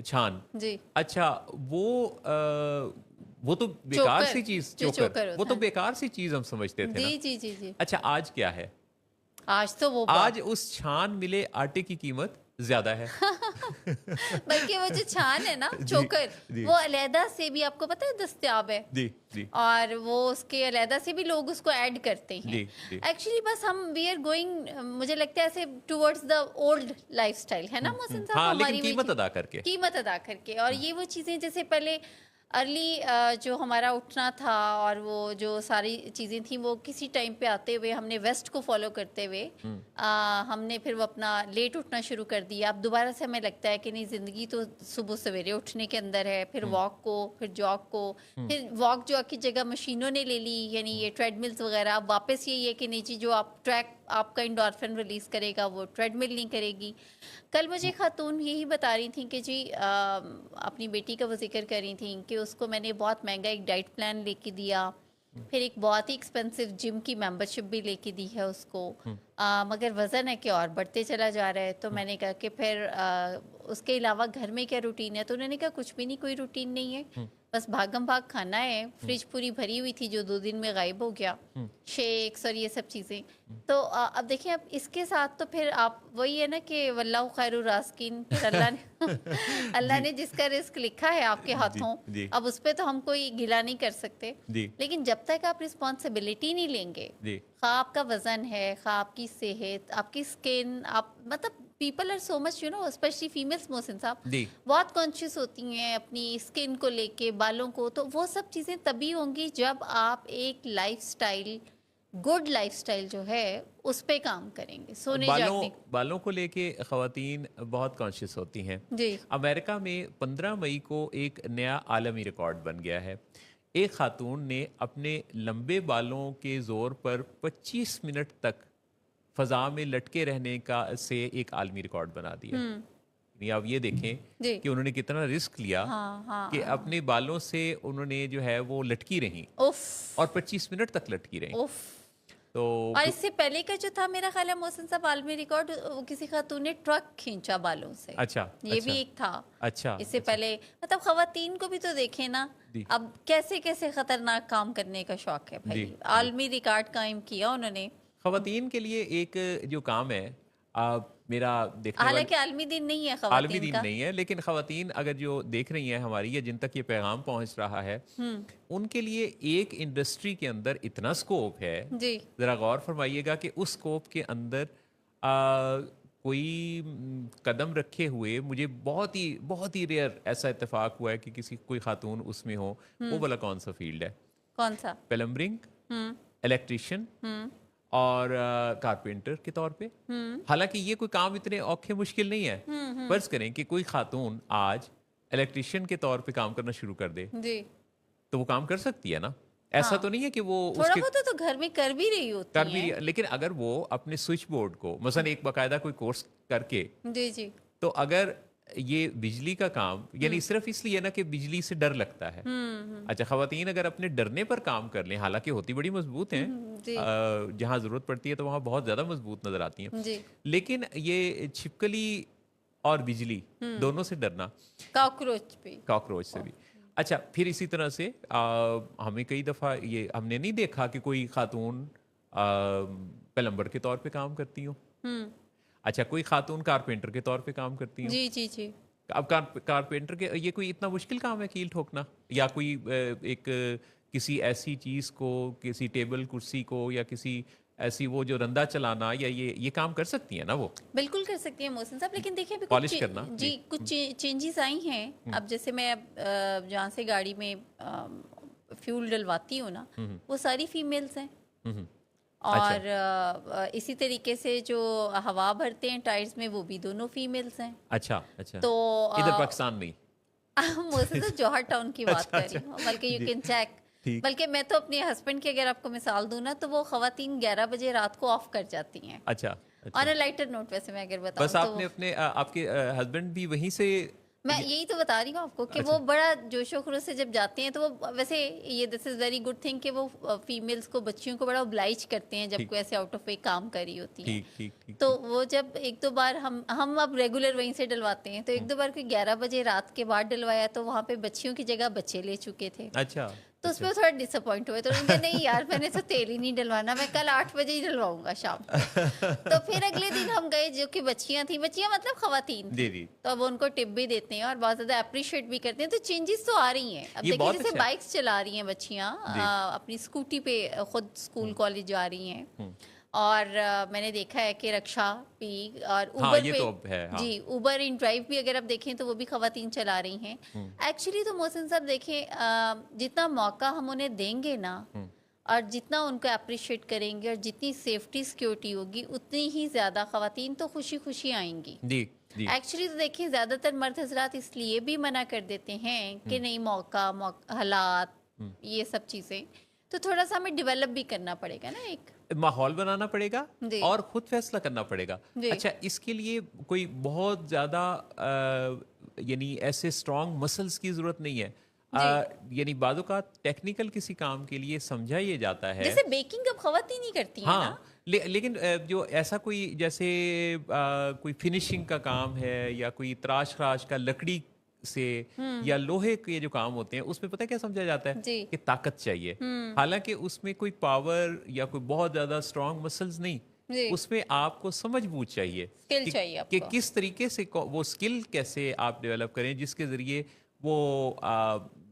چھان. جی اچھا، وہ تو بیکار سی چیز، جو چوکر وہ تو بیکار سی چیز ہم سمجھتے تھے نا. جی جی جی جی. اچھا، آج کیا ہے؟ آج تو وہ آج اس چھان ملے آٹے کی قیمت زیادہ ہے. بلکہ وہ جو چھان ہے نا چوکر، وہ علیحدہ سے بھی آپ کو پتہ ہے دستیاب ہے. جی جی. اور وہ اس کے علیحدہ سے بھی لوگ اس کو ایڈ کرتے ہیں. جی جی. ایکچولی بس ہم وی آر گوئنگ، مجھے لگتا ہے ایسے towards the old life style ہے نا محسن صاحب. ہاں، لیکن ہماری قیمت ادا کر کے، قیمت ادا کر کے. اور یہ وہ چیزیں جیسے پہلے ارلی جو ہمارا اٹھنا تھا اور وہ جو ساری چیزیں تھیں، وہ کسی ٹائم پہ آتے ہوئے ہم نے ویسٹ کو فالو کرتے ہوئے ہم نے پھر وہ اپنا لیٹ اٹھنا شروع کر دیا. اب دوبارہ سے ہمیں لگتا ہے کہ نہیں، زندگی تو صبح سویرے اٹھنے کے اندر ہے. پھر واک کو، پھر جاگ کو، پھر واک جاگ کی جگہ مشینوں نے لے لی، یعنی یہ ٹریڈ ملز وغیرہ. اب واپس یہی ہے کہ نہیں جی، جو آپ ٹریک آپ کا انڈورفن ریلیز کرے گا وہ ٹریڈ مل نہیں کرے گی. کل مجھے خاتون یہی بتا رہی تھیں کہ جی اپنی بیٹی کا وہ ذکر کر رہی تھیں کہ اس کو میں نے بہت مہنگا ایک ڈائٹ پلان لے کے دیا، پھر ایک بہت ہی ایکسپینسو جم کی ممبرشپ بھی لے کے دی ہے اس کو، مگر وزن ہے کہ اور بڑھتے چلا جا رہا ہے. تو میں نے کہا کہ پھر اس کے علاوہ گھر میں کیا روٹین ہے؟ تو انہوں نے کہا کچھ بھی نہیں، کوئی روٹین نہیں ہے، بس بھاگم بھاگ کھانا ہے. فریج پوری بھری ہوئی تھی جو 2 دن میں غائب ہو گیا، شیکس اور یہ سب چیزیں. تو اب دیکھیں، اب اس کے ساتھ تو پھر آپ وہی ہے نا کہ واللہ خیر الرازقین، پھر اللہ نے جس کا رزق لکھا ہے آپ کے ہاتھوں، اب اس پہ تو ہم کوئی گلا نہیں کر سکتے. لیکن جب تک آپ رسپانسبلٹی نہیں لیں گے، خواہ آپ کا وزن ہے، خواہ آپ کی صحت، آپ کی اسکن، آپ مطلب people are so much especially females Mohsin صاحب بہت کانشیس ہوتی ہیں اپنی اسکن کو لے کے، بالوں کو. تو وہ سب چیزیں تبھی ہوں گی جب آپ ایک life style, good life style جو ہے اس پہ کام کریں گے. سونے جاگنے بالوں کو لے کے خواتین بہت کانشیس ہوتی ہیں. جی. امریکہ میں 15 مئی کو ایک نیا عالمی ریکارڈ بن گیا ہے. ایک خاتون نے اپنے لمبے بالوں کے زور پر 25 منٹ تک فضا میں لٹکے رہنے کا سے ایک عالمی ریکارڈ بنا دیا. یعنی آپ یہ دیکھیں کہ انہوں نے کتنا رسک لیا کہ اپنے بالوں سے انہوں نے جو ہے وہ لٹکی رہیں اور 25 منٹ تک لٹکی رہیں. تو اور اس سے پہلے کا جو تھا میرا خیال ہے محسن صاحب عالمی ریکارڈ، کسی خاتون نے ٹرک کھینچا بالوں سے. اچھا، یہ بھی ایک تھا. اچھا، اس سے پہلے مطلب خواتین کو بھی تو دیکھیں نا، اب کیسے کیسے خطرناک کام کرنے کا شوق ہے بھائی. عالمی ریکارڈ قائم کیا انہوں نے. خواتین کے لیے ایک جو کام ہے میرا دیکھنے والے حالانکہ عالمی دن نہیں ہے عالمی خواتین دین کا. نہیں ہے، لیکن خواتین اگر جو دیکھ رہی ہیں ہماری یا جن تک یہ پیغام پہنچ رہا ہے، ان کے لیے ایک انڈسٹری کے اندر اتنا سکوپ ہے. جی ذرا غور فرمائیے گا کہ اس سکوپ کے اندر کوئی قدم رکھے ہوئے مجھے بہت ہی ریئر ایسا اتفاق ہوا ہے کہ کوئی خاتون اس میں ہو. وہ بلا کون سا فیلڈ ہے؟ کون سا؟ پلمبرنگ، ہوں الیکٹریشین اور کارپینٹر کے طور پہ. حالانکہ یہ کوئی کام اتنے اوکھے مشکل نہیں ہے. فرض کریں کہ کوئی خاتون آج الیکٹریشین کے طور پہ کام کرنا شروع کر دے جی تو وہ کام کر سکتی ہے نا. ایسا تو نہیں ہے کہ وہ اس تھوڑا کے بہت تو گھر میں کر بھی رہی ہوتی کر بھی، لیکن اگر وہ اپنے سوئچ بورڈ کو مثلا ایک باقاعدہ کوئی کورس کر کے، جی جی تو اگر یہ بجلی کا کام، یعنی صرف اس لیے نا کہ بجلی سے ڈر لگتا ہے. اچھا، خواتین اگر اپنے ڈرنے پر کام کر لیں، حالانکہ ہوتی بڑی مضبوط ہیں، جی جہاں ضرورت پڑتی ہے تو وہاں بہت زیادہ مضبوط نظر آتی ہیں، جی لیکن یہ چھپکلی اور بجلی دونوں سے ڈرنا، کاکروچ پہ. کاکروچ سے بھی. اچھا، پھر اسی طرح سے ہمیں کئی دفعہ یہ ہم نے نہیں دیکھا کہ کوئی خاتون پلمبر کے طور پہ کام کرتی ہوں. اچھا، کوئی خاتون کارپینٹر کے طور پہ کام کرتی ہوں. جی جی جی اب کارپینٹر کے یہ کوئی اتنا مشکل کام ہے کیل ٹھوکنا، یا کوئی ایک کسی ایسی چیز کو، کسی ٹیبل کرسی کو، یا کسی ایسی وہ جو رندہ چلانا، یا یہ کام کر سکتی ہیں نا وہ؟ بالکل کر سکتی ہیں محسن صاحب، لیکن دیکھیں ابھی پالش کرنا. جی کچھ چینجز آئی ہیں. اب جیسے میں اب جہاں سے گاڑی میں فیول ڈلواتی ہوں نا، وہ ساری فیمیلز ہیں. اور اسی طریقے سے جو ہوا بھرتے ہیں ٹائرز میں، وہ بھی دونوں فیمیلز ہیں. اچھا اچھا، تو ادھر پاکستان نہیں. محسن صاحب جوہر ٹاؤن کی بات کر رہی ہوں، بلکہ یو کین چیک. بلکہ میں تو اپنے ہسبینڈ کی اگر آپ کو مثال دوں نا، تو وہ خواتین 11 بجے رات کو آف کر جاتی ہیں. اچھا، آن اے لائٹر نوٹ ویسے میں اگر بتاؤں بس آپ نے اپنے آپ کے ہسبینڈ بھی وہیں سے، میں یہی تو بتا رہی ہوں آپ کو کہ وہ بڑا جوش و خروش سے جب جاتے ہیں تو وہ ویسے یہ دس از ویری گڈ تھنگ کہ وہ فیمیلز کو، بچیوں کو بڑا اوبلائج کرتے ہیں جب کوئی ایسے آؤٹ آف وے کام کر رہی ہوتی ہیں. تو وہ جب ایک دو بار ہم اب ریگولر وہیں سے ڈلواتے ہیں، تو ایک دو بار کوئی 11 بجے رات کے بعد ڈلوایا تو وہاں پہ بچیوں کی جگہ بچے لے چکے تھے. اچھا، تو اس پہ تھوڑا ڈس اپوائنٹ ہوئے. تو انہوں نے کہا نہیں یار، میں نے تو تیل ہی نہیں ڈلوانا، میں کل 8 بجے ہی ڈلواؤں گا شام کو. تو پھر اگلے دن ہم گئے، جو کہ بچیاں تھیں، بچیاں مطلب خواتین تھیں، تو اب ان کو ٹپ بھی دیتے ہیں اور بہت زیادہ اپریشیٹ بھی کرتے ہیں. تو چینجز تو آ رہی ہیں. اب دیکھیے جیسے بائکس چلا رہی ہیں بچیاں، اپنی اسکوٹی پہ خود اسکول کالج جا رہی ہیں. اور میں نے دیکھا ہے کہ رکشا بھی اور اوبر پہ، جی اوبر ان ڈرائیو بھی اگر آپ دیکھیں تو وہ بھی خواتین چلا رہی ہیں. ایکچولی تو محسن صاحب دیکھیں، جتنا موقع ہم انہیں دیں گے نا، اور جتنا ان کو اپریشیٹ کریں گے، اور جتنی سیفٹی سیکیورٹی ہوگی، اتنی ہی زیادہ خواتین تو خوشی خوشی آئیں گی. ایکچولی تو دیکھیں زیادہ تر مرد حضرات اس لیے بھی منع کر دیتے ہیں کہ نہیں، موقع حالات، یہ سب چیزیں تو تھوڑا سا ہمیں ڈیولپ بھی کرنا پڑے گا نا، ایک ماحول بنانا پڑے گا اور خود فیصلہ کرنا پڑے گا. اچھا، اس کے لیے کوئی بہت زیادہ یعنی ایسے اسٹرانگ مسلز کی ضرورت نہیں ہے. یعنی بعض اوقات ٹیکنیکل کسی کام کے لیے سمجھا یہ جاتا ہے، جیسے بیکنگ اب خواتین ہی کرتی ہیں نا. لیکن جو ایسا کوئی جیسے کوئی فنیشنگ کا کام ہے، یا کوئی تراش خراش کا لکڑی سے یا لوہے کے جو کام ہوتے ہیں، اس میں پتہ کیا سمجھا جاتا ہے کہ طاقت چاہیے. حالانکہ اس میں کوئی پاور یا کوئی بہت زیادہ اسٹرانگ مسلز نہیں، اس میں آپ کو سمجھ بوجھ چاہیے کہ کس طریقے سے وہ اسکل کیسے آپ ڈیولپ کریں جس کے ذریعے وہ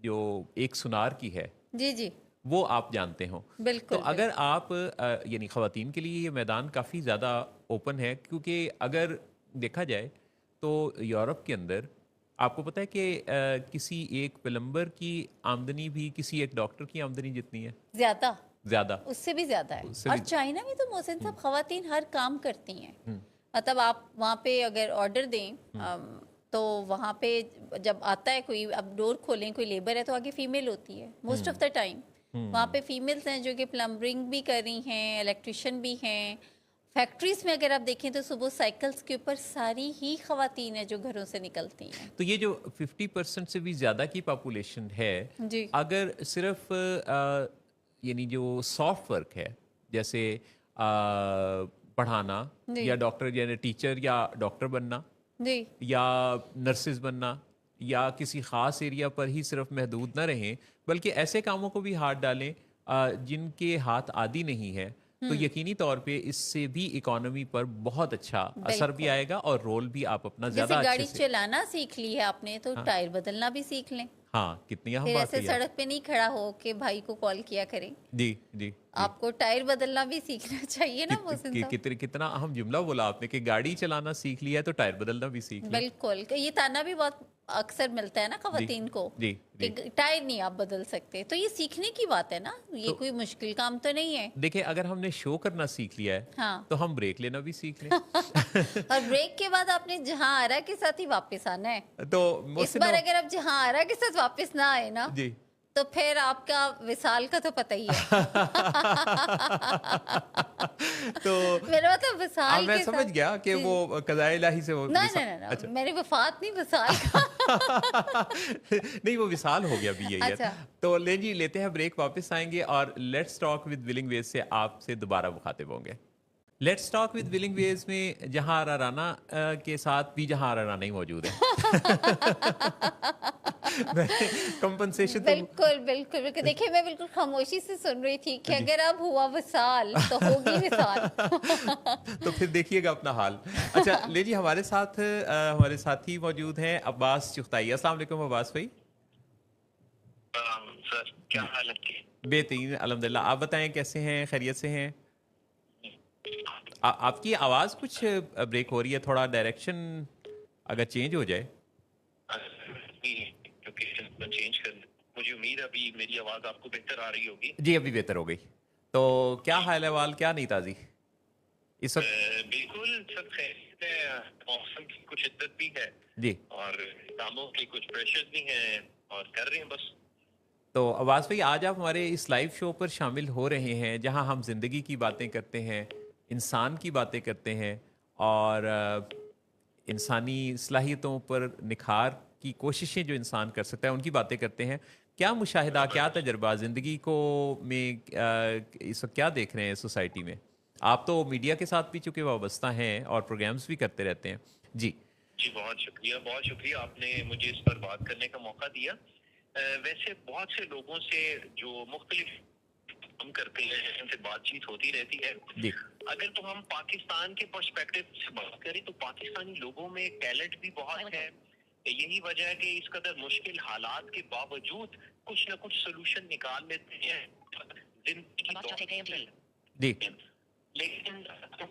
جو ایک سنار کی ہے جی جی وہ آپ جانتے ہوں. بالکل. تو اگر آپ یعنی خواتین کے لیے یہ میدان کافی زیادہ اوپن ہے، کیونکہ اگر دیکھا جائے تو یورپ کے اندر آپ کو پتہ ہے کہ کسی ایک پلمبر کی آمدنی بھی کسی ایک ڈاکٹر کی آمدنی جتنی ہے، زیادہ اس سے بھی زیادہ ہے. اور چائنا میں تو محسن صاحب خواتین ہر کام کرتی ہیں. مطلب آپ وہاں پہ اگر آرڈر دیں تو وہاں پہ جب آتا ہے کوئی، اب ڈور کھولیں، کوئی لیبر ہے تو آگے فیمیل ہوتی ہے موسٹ آف دا ٹائم. وہاں پہ فیمیلز ہیں جو کہ پلمبرنگ بھی کر رہی ہیں، الیکٹریشین بھی ہیں. فیکٹریز میں اگر آپ دیکھیں تو صبح سائیکلز کے اوپر ساری ہی خواتین ہیں جو گھروں سے نکلتی ہیں. تو یہ جو 50% سے بھی زیادہ کی پاپولیشن ہے، اگر صرف یعنی جو سافٹ ورک ہے، جیسے پڑھانا یا ڈاکٹر، یعنی ٹیچر یا ڈاکٹر بننا، یا نرسز بننا، یا کسی خاص ایریا پر ہی صرف محدود نہ رہیں، بلکہ ایسے کاموں کو بھی ہاتھ ڈالیں جن کے ہاتھ عادی نہیں ہے. تو یقینی طور پہ اس سے بھی اکانومی پر بہت اچھا اثر بھی آئے گا اور رول بھی آپ اپنا جیسے زیادہ اچھے گاڑی سے. چلانا سیکھ لی ہے آپ نے تو ٹائر بدلنا بھی سیکھ لیں. ہاں کتنی اہم پھر بات ایسے کہی آپ. سڑک پہ نہیں کھڑا ہو کے بھائی کو کال کیا کریں. جی جی جی. آپ کو ٹائر بدلنا بھی سیکھنا چاہیے نا محسن صاحب. کتنا اہم جملہ بولا آپ نے کہ گاڑی چلانا سیکھ لیا ہے تو ٹائر بدلنا بھی سیکھ لیں. بالکل. یہ تانا بھی بہت اکثر ملتا ہے نا خواتین کو جی کہ ٹائر نہیں آپ بدل سکتے. تو یہ سیکھنے کی بات ہے نا, یہ کوئی مشکل کام تو نہیں ہے. دیکھیں اگر ہم نے شو کرنا سیکھ لیا ہے ہاں, تو ہم بریک لینا بھی سیکھ لیں. اور بریک کے بعد آپ نے جہاں آرا کے ساتھ ہی واپس آنا ہے. تو اس بار اگر آپ جہاں آرا کے ساتھ واپس نہ آئے نا جی تو پھر آپ کا وصال کا تو پتہ ہی ہے. تو میرا مطلب وصال میں کے سمجھ ساتھ گیا کہ وہ قضاء الہی سے وہ نہ میری وفات نہیں وصال کا. نہیں وہ وصال ہو گیا بھی یہی ہے. اچھا. تو لے جی لیتے ہیں بریک, واپس آئیں گے اور لیٹس ٹاک ود ولنگ ویز سے آپ سے دوبارہ مخاطب ہوں گے. لیٹس ٹاک ود ولنگ ویز میں جہاں آرا رانا کے ساتھ بھی جہاں آرا رانا ہی موجود ہے. کمپنسیشن بالکل بالکل بالکل. دیکھیے میں بالکل خاموشی سے سن رہی تھی کہ اگر اب ہوا وصال تو ہوگی وصال. تو پھر دیکھیے گا اپنا حال. اچھا لے جی ہمارے ساتھ ہمارے ساتھی موجود ہیں عباس چغتائی. السلام علیکم عباس بھائی. سر کیا حال ہے؟ بہترین الحمد للہ. آپ بتائیں کیسے ہیں, خیریت سے ہیں؟ آپ کی آواز کچھ بریک ہو رہی ہے, تھوڑا ڈائریکشن اگر چینج ہو جائے. چینج کر مجھے امید ہے ابھی میری آواز آپ کو بہتر آ رہی ہوگی. جی ابھی بہتر ہو گئی. تو کیا حال احوال, کیا نہیں تازی اس وقت؟ بالکل سب خیریت ہے. موسم کی کچھ شدت بھی ہے جی, اور کاموں کے کچھ پریشر بھی ہیں اور کر رہے ہیں بس. تو عباس بھائی آج آپ ہمارے اس لائیو شو پر شامل ہو رہے ہیں جہاں ہم زندگی کی باتیں کرتے ہیں, انسان کی باتیں کرتے ہیں اور انسانی صلاحیتوں پر نکھار کی کوششیں جو انسان کر سکتا ہے ان کی باتیں کرتے ہیں. کیا مشاہدہ, کیا تجربہ زندگی کو میں اس وقت کیا دیکھ رہے ہیں سوسائٹی میں؟ آپ تو میڈیا کے ساتھ بھی چونکہ وابستہ ہیں اور پروگرامز بھی کرتے رہتے ہیں. جی جی بہت شکریہ آپ نے مجھے اس پر بات کرنے کا موقع دیا. ویسے بہت سے لوگوں سے جو مختلف ہم کرتے ہیں ان سے بات چیت ہوتی رہتی ہے. جی اگر تو ہم پاکستان کے پرسپیکٹو سے بات کریں تو پاکستانی لوگوں میں ٹیلنٹ بھی بہت ہے. یہی وجہ ہے کہ اس قدر مشکل حالات کے باوجود کچھ نہ کچھ سولوشن نکال لیتے ہیں زندگی. جی لیکن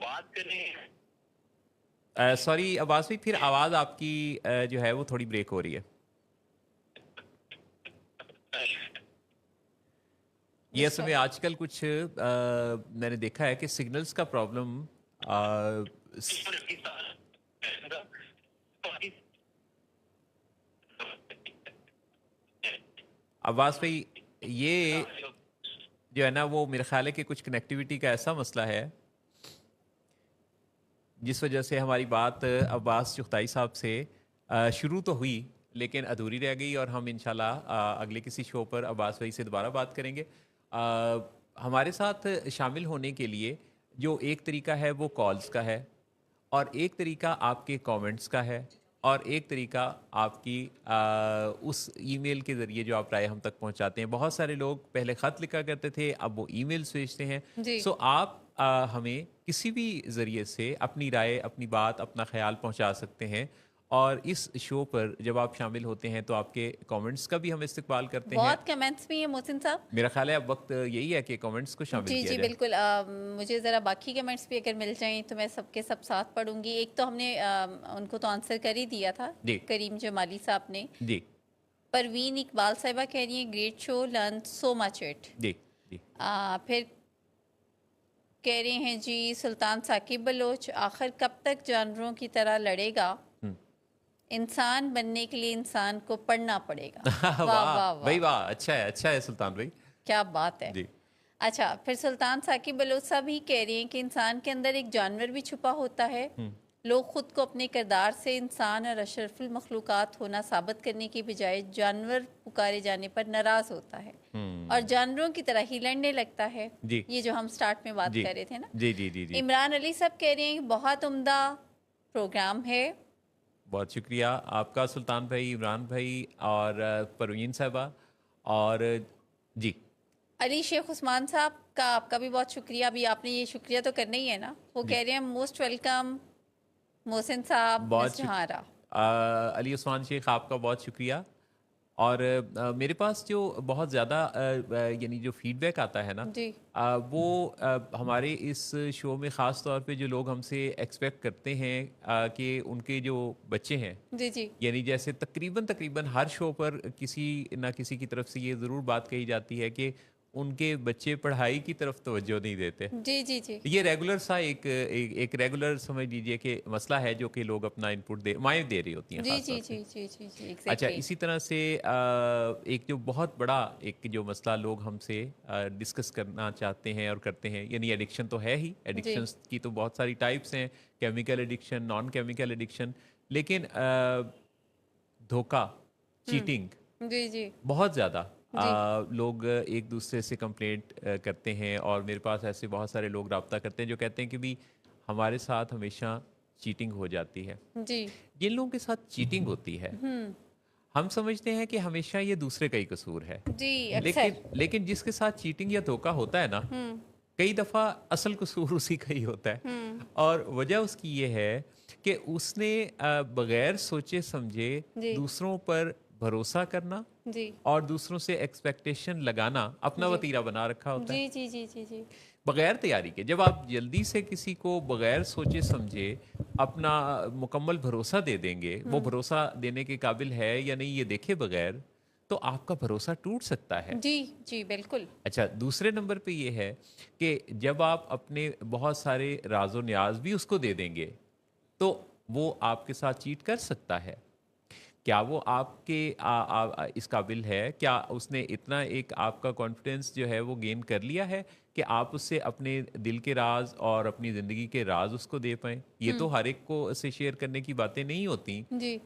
بات کریں سوری عباس بھائی, پھر آواز آپ کی جو ہے وہ تھوڑی بریک ہو رہی ہے. یہ اصل میں آج کل کچھ میں نے دیکھا ہے کہ سگنلز کا پرابلم. عباس بھائی یہ جو ہے نا وہ میرے خیال ہے کہ کچھ کنیکٹیوٹی کا ایسا مسئلہ ہے جس وجہ سے ہماری بات عباس چغتائی صاحب سے شروع تو ہوئی لیکن ادھوری رہ گئی, اور ہم انشاءاللہ اگلے کسی شو پر عباس بھائی سے دوبارہ بات کریں گے. ہمارے ساتھ شامل ہونے کے لیے جو ایک طریقہ ہے وہ کالز کا ہے, اور ایک طریقہ آپ کے کامنٹس کا ہے, اور ایک طریقہ آپ کی اس ای میل کے ذریعے جو آپ رائے ہم تک پہنچاتے ہیں. بہت سارے لوگ پہلے خط لکھا کرتے تھے, اب وہ ای میلز بھیجتے ہیں. سو آپ ہمیں کسی بھی ذریعے سے اپنی رائے, اپنی بات, اپنا خیال پہنچا سکتے ہیں. اور اس شو پر جب آپ شامل ہوتے ہیں تو آپ کے کامنٹس کا بھی ہم استقبال کرتے ہیں. بہت کمنٹس بھی ہیں محسن صاحب. میرا خیال ہے اب وقت یہی ہے کہ کامنٹس کو شامل کیا جی جائے. بالکل. مجھے ذرا باقی کمنٹس بھی اگر مل جائیں تو میں سب کے سب ساتھ پڑھوں گی. ایک تو ہم نے ان کو تو آنسر کر ہی دیا تھا, جی کریم جمالی صاحب نے. جی پروین اقبال صاحبہ کہہ رہی ہیں great show, learn so much it. جی جی پھر کہہ رہے ہیں جی سلطان ثاقب بلوچ, آخر کب تک جانوروں کی طرح لڑے گا, انسان بننے کے لیے انسان کو پڑھنا پڑے گا. واہ واہ بھائی واہ, واہ, اچھا ہے سلطان بھائی, کیا بات ہے. جی اچھا پھر سلطان ثاقب بلوچ صاحب ہی کہہ رہے ہیں کہ انسان کے اندر ایک جانور بھی چھپا ہوتا ہے. لوگ خود کو اپنے کردار سے انسان اور اشرف المخلوقات ہونا ثابت کرنے کی بجائے جانور پکارے جانے پر ناراض ہوتا ہے اور جانوروں کی طرح ہی لڑنے لگتا ہے. جی یہ جو ہم سٹارٹ میں بات کر رہے تھے نا. جی جی جی جی عمران علی صاحب کہہ رہے ہیں بہت عمدہ پروگرام ہے. بہت شکریہ آپ کا سلطان بھائی, عمران بھائی اور پروین صاحبہ. اور جی علی شیخ عثمان صاحب کا آپ کا بھی بہت شکریہ. ابھی آپ نے یہ شکریہ تو کرنا ہی ہے نا. وہ کہہ رہے ہیں موسٹ ویلکم محسن صاحب بہت مس جہارا. علی عثمان شیخ آپ کا بہت شکریہ. اور میرے پاس جو بہت زیادہ یعنی جو فیڈ بیک آتا ہے نا جی وہ ہمارے اس شو میں خاص طور پہ جو لوگ ہم سے ایکسپیکٹ کرتے ہیں کہ ان کے جو بچے ہیں، جی جی یعنی جیسے تقریباً ہر شو پر کسی نہ کسی کی طرف سے یہ ضرور بات کہی جاتی ہے کہ ان کے بچے پڑھائی کی طرف توجہ نہیں دیتے. جی جی جی یہ ریگولر سا ایک ریگولر سمجھ لیجئے کہ مسئلہ ہے جو کہ لوگ اپنا انپٹ مائیں دے رہی ہوتی ہیں جی خاص طور جی پہ. جی جی جی جی اچھا، ایگزیکٹلی. اسی طرح سے ایک جو بہت بڑا ایک جو مسئلہ لوگ ہم سے ڈسکس کرنا چاہتے ہیں اور کرتے ہیں، یعنی ایڈکشن تو ہے ہی. جی ایڈکشنز کی تو بہت ساری ٹائپس ہیں، chemical addiction, naan chemical addiction. لیکن دھوکہ، چیٹنگ جی جی بہت زیادہ جی لوگ ایک دوسرے سے کمپلینٹ کرتے ہیں. اور میرے پاس ایسے بہت سارے لوگ رابطہ کرتے ہیں جو کہتے ہیں کہ بھی ہمارے ساتھ ہمیشہ چیٹنگ ہو جاتی ہے. جی جن لوگوں کے ساتھ چیٹنگ ہوتی ہے ہم سمجھتے ہیں کہ ہمیشہ یہ دوسرے کا ہی قصور ہے. جی اکثر. لیکن جس کے ساتھ چیٹنگ یا دھوکہ ہوتا ہے نا، کئی دفعہ اصل قصور اسی کا ہی ہوتا ہے. اور وجہ اس کی یہ ہے کہ اس نے بغیر سوچے سمجھے جی دوسروں پر بھروسہ کرنا جی اور دوسروں سے ایکسپیکٹیشن لگانا اپنا جی وتیرہ بنا رکھا ہوتا ہے جی جی جی جی جی بغیر تیاری کے. جب آپ جلدی سے کسی کو بغیر سوچے سمجھے اپنا مکمل بھروسہ دے دیں گے، وہ بھروسہ دینے کے قابل ہے یا نہیں یہ دیکھے بغیر، تو آپ کا بھروسہ ٹوٹ سکتا ہے. جی جی بالکل. اچھا، دوسرے نمبر پہ یہ ہے کہ جب آپ اپنے بہت سارے راز و نیاز بھی اس کو دے دیں گے تو وہ آپ کے ساتھ چیٹ کر سکتا ہے. کیا وہ آپ کے اس قابل ہے؟ کیا اس نے اتنا ایک آپ کا کانفیڈنس جو ہے وہ گین کر لیا ہے کہ آپ اس سے اپنے دل کے راز اور اپنی زندگی کے راز اس کو دے پائیں؟ یہ تو ہر ایک کو سے شیئر کرنے کی باتیں نہیں ہوتی. جی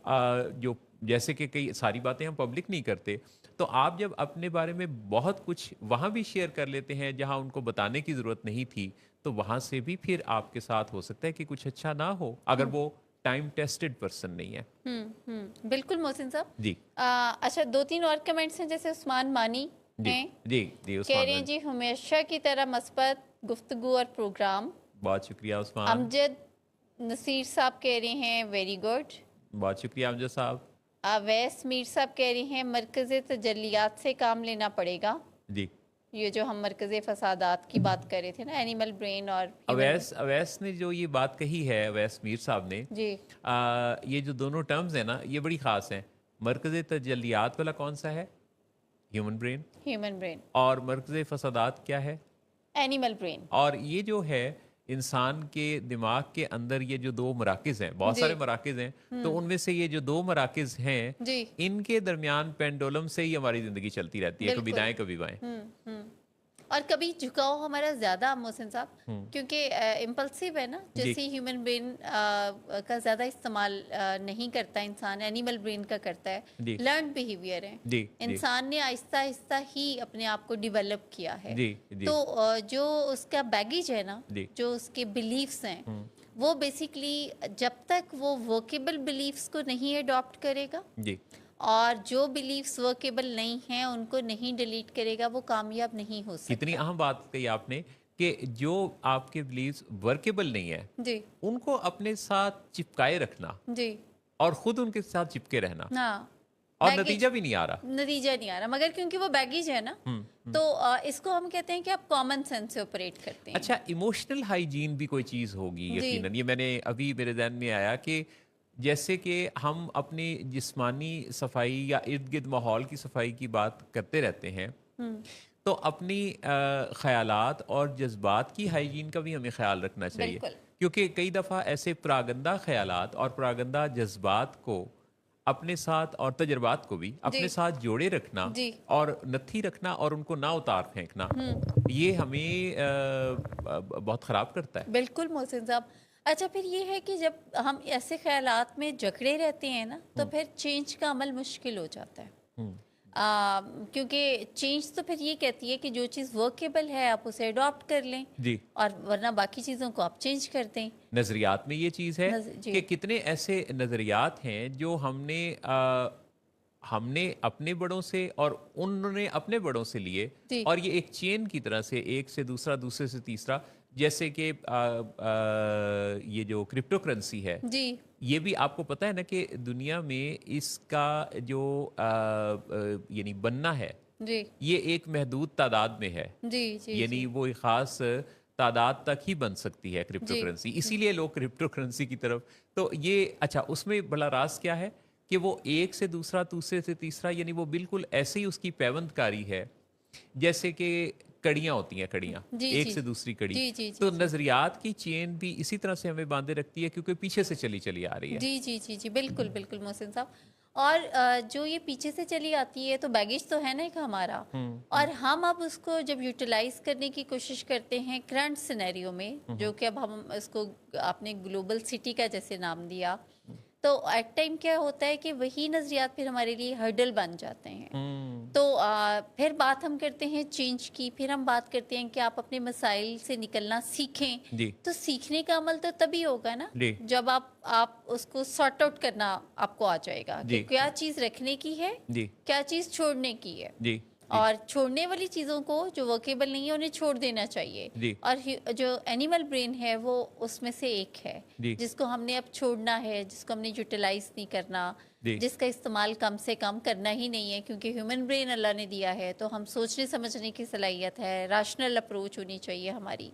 جو جیسے کہ کئی ساری باتیں ہم پبلک نہیں کرتے. تو آپ جب اپنے بارے میں بہت کچھ وہاں بھی شیئر کر لیتے ہیں جہاں ان کو بتانے کی ضرورت نہیں تھی، تو وہاں سے بھی پھر آپ کے ساتھ ہو سکتا ہے کہ کچھ اچھا نہ ہو اگر وہ ٹائم ٹیسٹڈ پرسن نہیں ہے. بالکل محسن صاحب. جی اچھا، 2-3 اور کمنٹس ہیں. جیسے عثمان مانی جی ہیں، جی جی کہہ عثمان رہے ہیں بھائی، جی ہمیشہ کی طرح مثبت گفتگو اور پروگرام. بہت شکریہ عثمان. امجد نصیر صاحب کہہ رہے ہیں ویری گڈ. بہت شکریہ امجد صاحب. اویس میر صاحب کہہ رہے ہیں مرکزی تجلیات سے کام لینا پڑے گا. جی یہ جو ہم مرکزی فسادات کی بات کر رہے تھے نا، اینیمل برین اور human اویس نے جو یہ بات کہی ہے، اویس میر صاحب نے، جی یہ جو دونوں ٹرمز ہیں نا یہ بڑی خاص ہیں. مرکز تجلیات والا کون سا ہے؟ Human brain. ہیومن برین، اور مرکز فسادات کیا ہے؟ Animal brain. اور یہ جو ہے انسان کے دماغ کے اندر یہ جو دو مراکز ہیں، بہت جی سارے مراکز ہیں، تو ان میں سے یہ جو دو مراکز ہیں جی ان کے درمیان پینڈولم سے ہی ہماری زندگی چلتی رہتی ہے، کبھی بالکل. دائیں کبھی بائیں. اور کبھی جھکاؤ ہمارا زیادہ محسن صاحب، کیونکہ امپلسیو ہے نا. جی جیسے ہیومن برین کا زیادہ استعمال نہیں کرتا انسان، اینیمل برین کا کرتا ہے. جی لرنڈ بیہیویئر ہے. جی جی انسان نے آہستہ آہستہ ہی اپنے آپ کو ڈیولپ کیا ہے. جی جی تو جو اس کا بیگیج ہے نا، جی جو اس کے بلیفس ہیں، وہ بیسیکلی جب تک وہ ورکیبل بلیفس کو نہیں اڈاپٹ کرے گا جی اور جو بلیفس ورکیبل نہیں ہیں ان کو نہیں ڈیلیٹ کرے گا، وہ کامیاب نہیں ہو سکتا. کتنی اہم بات کہی آپ نے کہ جو آپ کے بلیفز ورکیبل نہیں ہیں جی ان کو اپنے ساتھ چپکائے رکھنا جی اور خود ان کے ساتھ چپکے رہنا، ہاں، اور Baggage. نتیجہ بھی نہیں آ رہا. نتیجہ نہیں آ رہا، مگر کیونکہ وہ بیگیج ہے نا، تو اس کو ہم کہتے ہیں کہ آپ کامن سینس سے آپریٹ کرتے ہیں. اچھا، ایموشنل ہائیجین بھی کوئی چیز ہوگی جی یقیناً. یہ میں نے ابھی میرے ذہن میں آیا کہ جیسے کہ ہم اپنی جسمانی صفائی یا ارد گرد ماحول کی صفائی کی بات کرتے رہتے ہیں، تو اپنی خیالات اور جذبات کی ہائیجین کا بھی ہمیں خیال رکھنا چاہیے. بالکل. کیونکہ کئی دفعہ ایسے پراگندہ خیالات اور پراگندہ جذبات کو اپنے ساتھ اور تجربات کو بھی اپنے ساتھ جوڑے رکھنا جی اور نتھی رکھنا اور ان کو نہ اتار پھینکنا، یہ ہمیں بہت خراب کرتا ہے. بالکل محسن صاحب. اچھا، پھر یہ ہے کہ جب ہم ایسے خیالات میں جکڑے رہتے ہیں نا، تو پھر چینج کا عمل مشکل ہو جاتا ہے. کیونکہ چینج تو پھر یہ کہتی ہے کہ جو چیز ورکیبل ہے آپ اسے اڈاپٹ کر لیں، جی، اور ورنہ باقی چیزوں کو آپ چینج کر دیں. نظریات میں یہ چیز ہے جی کہ کتنے ایسے نظریات ہیں جو ہم نے ہم نے اپنے بڑوں سے اور انہوں نے اپنے بڑوں سے لیے جی اور یہ ایک چین کی طرح سے ایک سے دوسرا دوسرے سے تیسرا جیسے کہ یہ جو کرپٹو کرنسی ہے جی یہ بھی آپ کو پتہ ہے نا کہ دنیا میں اس کا جو یعنی بننا ہے جی یہ ایک محدود تعداد میں ہے جی جی یعنی وہ ایک خاص تعداد تک ہی بن سکتی ہے کرپٹو جی کرنسی اسی لیے لوگ کرپٹو کرنسی کی طرف تو یہ اچھا اس میں بڑا راز کیا ہے کہ وہ ایک سے دوسرا دوسرے سے تیسرا یعنی وہ بالکل ایسے ہی اس کی پیوند کاری ہے جیسے کہ کڑیاں ہوتی ہیں کڑیاں جی ایک جی سے دوسری کڑی جی جی تو جی نظریات کی چین بھی اسی طرح سے ہمیں باندھے رکھتی ہے کیونکہ پیچھے سے چلی چلی آ رہی ہے جی جی جی جی بالکل بالکل محسن صاحب اور جو یہ پیچھے سے چلی آتی ہے تو بیگیج تو ہے نا ایک ہمارا اور ہم اب اس کو جب یوٹیلائز کرنے کی کوشش کرتے ہیں کرنٹ سینیریو میں جو کہ اب ہم اس کو آپ نے گلوبل سٹی کا جیسے نام دیا تو ایٹ ٹائم کیا ہوتا ہے کہ وہی نظریات پھر ہمارے لیے ہرڈل بن جاتے ہیں تو پھر بات ہم کرتے ہیں چینج کی پھر ہم بات کرتے ہیں کہ آپ اپنے مسائل سے نکلنا سیکھیں جی تو سیکھنے کا عمل تو تبھی ہوگا نا جی جب آپ اس کو سارٹ آؤٹ کرنا آپ کو آ جائے گا کہ جی کیا چیز رکھنے کی ہے جی کیا چیز چھوڑنے کی ہے جی اور چھوڑنے والی چیزوں کو جو ورکیبل نہیں ہے انہیں چھوڑ دینا چاہیے جی اور جو اینیمل برین ہے وہ اس میں سے ایک ہے جی جس کو ہم نے اب چھوڑنا ہے جس کو ہم نے یوٹیلائز نہیں کرنا جی جس کا استعمال کم سے کم کرنا ہی نہیں ہے کیونکہ ہیومن برین اللہ نے دیا ہے تو ہم سوچنے سمجھنے کی صلاحیت ہے راشنل اپروچ ہونی چاہیے ہماری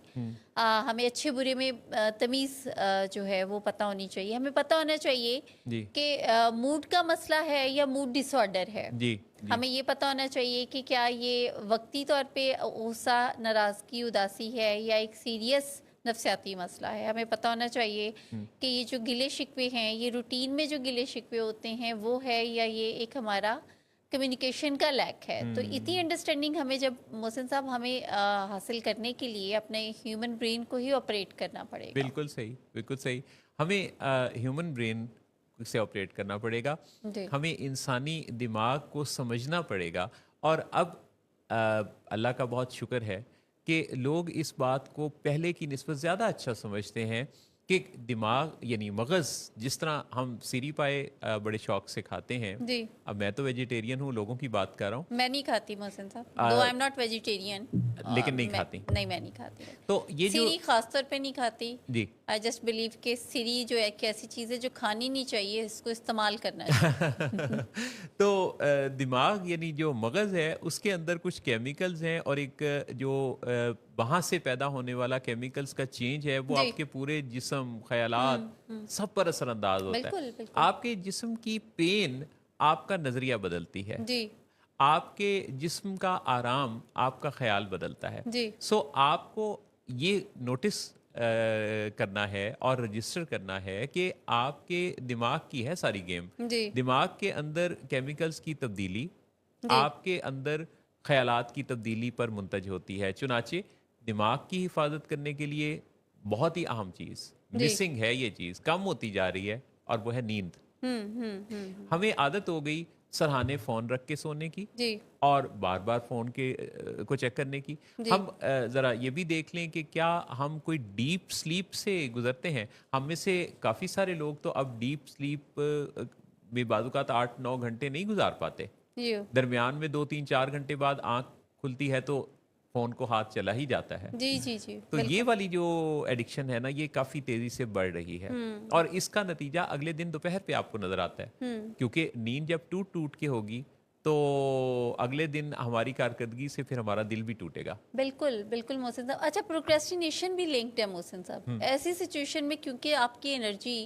ہمیں اچھے برے میں تمیز جو ہے وہ پتہ ہونی چاہیے ہمیں پتہ ہونا چاہیے جی کہ موڈ کا مسئلہ ہے یا موڈ ڈس آرڈر ہے جی ہمیں یہ پتہ ہونا چاہیے کہ کیا یہ وقتی طور پہ غصہ ناراضگی اداسی ہے یا ایک سیریس نفسیاتی مسئلہ ہے ہمیں پتہ ہونا چاہیے کہ یہ جو گلے شکوے ہیں یہ روٹین میں جو گلے شکوے ہوتے ہیں وہ ہے یا یہ ایک ہمارا کمیونیکیشن کا لیک ہے تو اتنی انڈرسٹینڈنگ ہمیں جب محسن صاحب ہمیں حاصل کرنے کے لیے اپنے ہیومن برین کو ہی آپریٹ کرنا پڑے گا بالکل صحیح بالکل صحیح ہمیں ہیومن برین سے آپریٹ کرنا پڑے گا جی ہمیں انسانی دماغ کو سمجھنا پڑے گا اور اب اللہ کا بہت شکر ہے کہ لوگ اس بات کو پہلے کی نسبت زیادہ اچھا سمجھتے ہیں کہ دماغ یعنی مغز جس طرح ہم سیری پائے بڑے شوق سے کھاتے ہیں جی اب میں تو ویجیٹیرین ہوں لوگوں کی بات کر رہا ہوں میں نہیں کھاتی محسن صاحب دو آئی ایم ناٹ ویجیٹیرین لیکن نہیں کھاتی نہیں میں نہیں کھاتی تو یہ جو سیری خاص طور پہ نہیں کھاتی جی آئی جسٹ بلیو کہ سیری جو ایک ایسی چیز ہے جو کھانی نہیں چاہیے اس کو استعمال کرنا چاہیے تو دماغ یعنی جو مغز ہے اس کے اندر کچھ کیمیکلز ہیں اور ایک جو وہاں سے پیدا ہونے والا کیمیکلز کا چینج ہے وہ جی آپ کے پورے جسم خیالات سب پر اثر انداز ہوتا ہے بالکل بالکل آپ کے جسم کی پین آپ کا نظریہ بدلتی ہے جی آپ کے جسم کا آرام آپ کا خیال بدلتا ہے جی سو آپ کو یہ نوٹس کرنا ہے اور رجسٹر کرنا ہے کہ آپ کے دماغ کی ہے ساری گیم جی دماغ کے اندر کیمیکلز کی تبدیلی جی آپ کے اندر خیالات کی تبدیلی پر منتج ہوتی ہے چنانچہ دماغ کی حفاظت کرنے کے لیے بہت ہی اہم چیز جی مسنگ ہے یہ چیز کم ہوتی جا رہی ہے اور وہ ہے نیند ہمیں عادت ہو گئی سرہانے فون رکھ کے سونے کی جی اور بار بار فون کے کو چیک کرنے کی جی ہم ذرا یہ بھی دیکھ لیں کہ کیا ہم کوئی ڈیپ سلیپ سے گزرتے ہیں ہم میں سے کافی سارے لوگ تو اب ڈیپ سلیپ میں بعض اوقات 8-9 گھنٹے نہیں گزار پاتے جی درمیان میں 2-3-4 گھنٹے بعد آنکھ کھلتی ہے تو فون کو ہاتھ چلا ہی جاتا ہے جی جی جی تو یہ والی جو ایڈکشن ہے نا یہ کافی تیزی سے بڑھ رہی ہے اور اس کا نتیجہ اگلے دن دوپہر پہ آپ کو نظر آتا ہے کیونکہ نیند جب ٹوٹ کے ہوگی تو اگلے دن ہماری کارکردگی سے پھر ہمارا دل بھی ٹوٹے گا بالکل بالکل محسن صاحب اچھا پروکریسٹینیشن بھی لنکڈ ہے محسن صاحب ایسی سچویشن میں کیونکہ آپ کی انرجی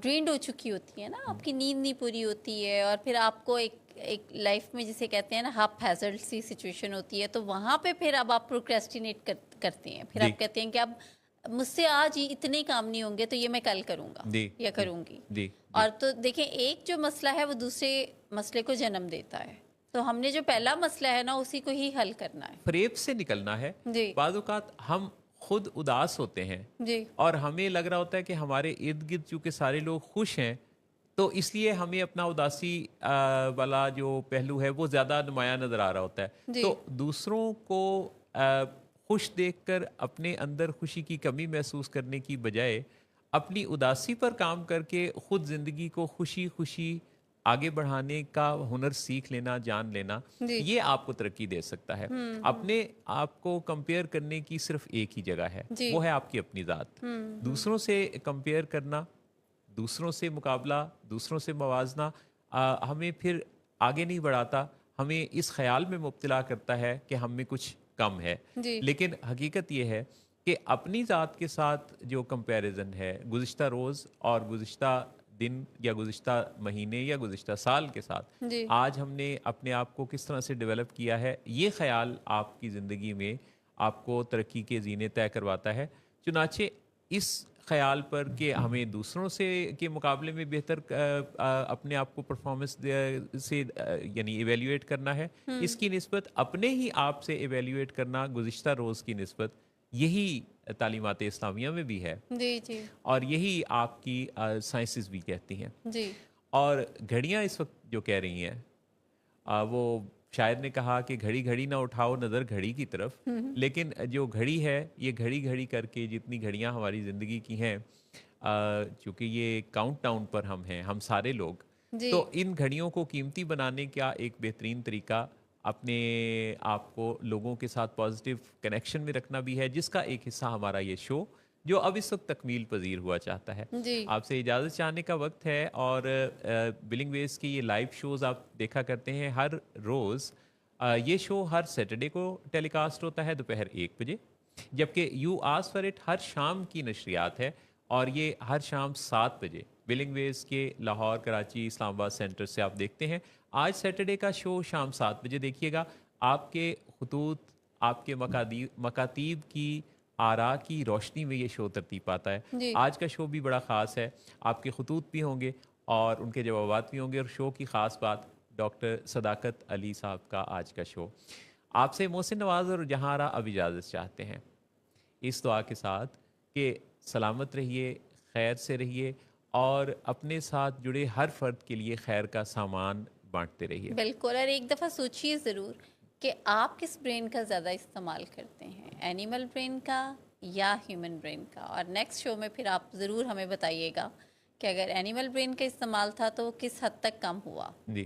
ڈرینڈ ہو چکی ہوتی ہے نا آپ کی نیند نہیں پوری ہوتی ہے اور پھر آپ کو ایک لائف میں جسے کہتے ہیں نا ہاف ہیزرڈ سی سچویشن ہوتی ہے تو وہاں پہ پھر اب آپ پروکریسٹینیٹ کرتے ہیں پھر آپ کہتے ہیں کہ اب مجھ سے آج ہی اتنے کام نہیں ہوں گے تو یہ میں کل کروں گا یا کروں گی اور تو دیکھیں ایک جو مسئلہ ہے وہ دوسرے مسئلے کو جنم دیتا ہے تو ہم نے جو پہلا مسئلہ ہے نا اسی کو ہی حل کرنا ہے فریب سے نکلنا ہے جی بعض اوقات ہم خود اداس ہوتے ہیں جی اور ہمیں لگ رہا ہوتا ہے کہ ہمارے ارد گرد چونکہ سارے لوگ خوش ہیں تو اس لیے ہمیں اپنا اداسی والا جو پہلو ہے وہ زیادہ نمایاں نظر آ رہا ہوتا ہے جی تو دوسروں کو خوش دیکھ کر اپنے اندر خوشی کی کمی محسوس کرنے کی بجائے اپنی اداسی پر کام کر کے خود زندگی کو خوشی خوشی آگے بڑھانے کا ہنر سیکھ لینا، جان لینا، جی یہ آپ کو ترقی دے سکتا ہے۔ اپنے آپ کو کمپیئر کرنے کی صرف ایک ہی جگہ ہے، جی وہ ہے آپ کی اپنی ذات۔ دوسروں سے کمپیئر کرنا، دوسروں سے مقابلہ، دوسروں سے موازنہ ہمیں پھر آگے نہیں بڑھاتا، ہمیں اس خیال میں مبتلا کرتا ہے کہ ہم میں کچھ کم ہے۔ جی لیکن حقیقت یہ ہے کہ اپنی ذات کے ساتھ جو کمپیریزن ہے گزشتہ روز اور گزشتہ دن یا گزشتہ مہینے یا گزشتہ سال کے ساتھ، جی آج ہم نے اپنے آپ کو کس طرح سے ڈیولپ کیا ہے، یہ خیال آپ کی زندگی میں آپ کو ترقی کے زینے طے کرواتا ہے۔ چنانچہ اس خیال پر کہ ہمیں دوسروں سے کے مقابلے میں بہتر اپنے آپ کو پرفارمنس سے یعنی ایویلیویٹ کرنا ہے، اس کی نسبت اپنے ہی آپ سے ایویلیویٹ کرنا گزشتہ روز کی نسبت، یہی تعلیمات اسلامیہ میں بھی ہے، جی جی اور یہی آپ کی سائنسز بھی کہتی ہیں۔ جی اور گھڑیاں اس وقت جو کہہ رہی ہیں، وہ شاعر نے کہا کہ گھڑی گھڑی نہ اٹھاؤ نظر گھڑی کی طرف، لیکن جو گھڑی ہے یہ گھڑی گھڑی کر کے جتنی گھڑیاں ہماری زندگی کی ہیں، چونکہ یہ کاؤنٹ ڈاؤن پر ہم ہیں، ہم سارے لوگ، جی تو ان گھڑیوں کو قیمتی بنانے کا ایک بہترین طریقہ اپنے آپ کو لوگوں کے ساتھ پازیٹیو کنیکشن میں رکھنا بھی ہے، جس کا ایک حصہ ہمارا یہ شو جو اب اس وقت تکمیل پذیر ہوا چاہتا ہے۔ جی آپ سے اجازت چاہنے کا وقت ہے، اور بلنگ ویز کی یہ لائیو شوز آپ دیکھا کرتے ہیں ہر روز۔ یہ شو ہر سیٹرڈے کو ٹیلی کاسٹ ہوتا ہے دوپہر 1 بجے، جبکہ یو آس فار اٹ ہر شام کی نشریات ہے، اور یہ ہر شام 7 بجے بلنگ ویز کے لاہور، کراچی، اسلام آباد سینٹر سے آپ دیکھتے ہیں۔ آج سیٹرڈے کا شو شام 7 بجے دیکھیے گا۔ آپ کے خطوط، آپ کے مکاتیب کی آراء کی روشنی میں یہ شو ترتیب پاتا ہے۔ جی آج کا شو بھی بڑا خاص ہے، آپ کے خطوط بھی ہوں گے اور ان کے جوابات بھی ہوں گے، اور شو کی خاص بات ڈاکٹر صداقت علی صاحب کا آج کا شو۔ آپ سے محسن نواز اور جہاں آرا اب اجازت چاہتے ہیں، اس دعا کے ساتھ کہ سلامت رہیے، خیر سے رہیے، اور اپنے ساتھ جڑے ہر فرد کے لیے خیر کا سامان بانٹتے رہیے۔ بالکل، اور ایک دفعہ سوچیے ضرور کہ آپ کس برین کا زیادہ استعمال کرتے ہیں، اینیمل برین کا یا ہیومن برین کا، اور نیکسٹ شو میں پھر آپ ضرور ہمیں بتائیے گا کہ اگر اینیمل برین کا استعمال تھا تو کس حد تک کم ہوا۔ جی،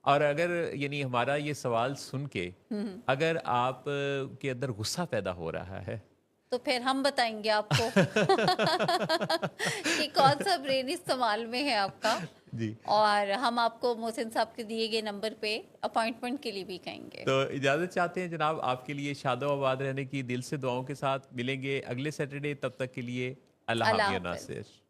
اور اگر یعنی ہمارا یہ سوال سن کے اگر آپ کے اندر غصہ پیدا ہو رہا ہے تو پھر ہم بتائیں گے آپ کو کہ کون سا برین استعمال میں ہے آپ کا، جی، اور ہم آپ کو محسن صاحب کے دیے گئے نمبر پہ اپوائنٹمنٹ کے لیے بھی کہیں گے۔ تو اجازت چاہتے ہیں جناب، آپ کے لیے شاد و آباد رہنے کی دل سے دعاؤں کے ساتھ ملیں گے اگلے سیٹرڈے، تب تک کے لیے اللہ اللہ حافظ حافظ۔ ناصر۔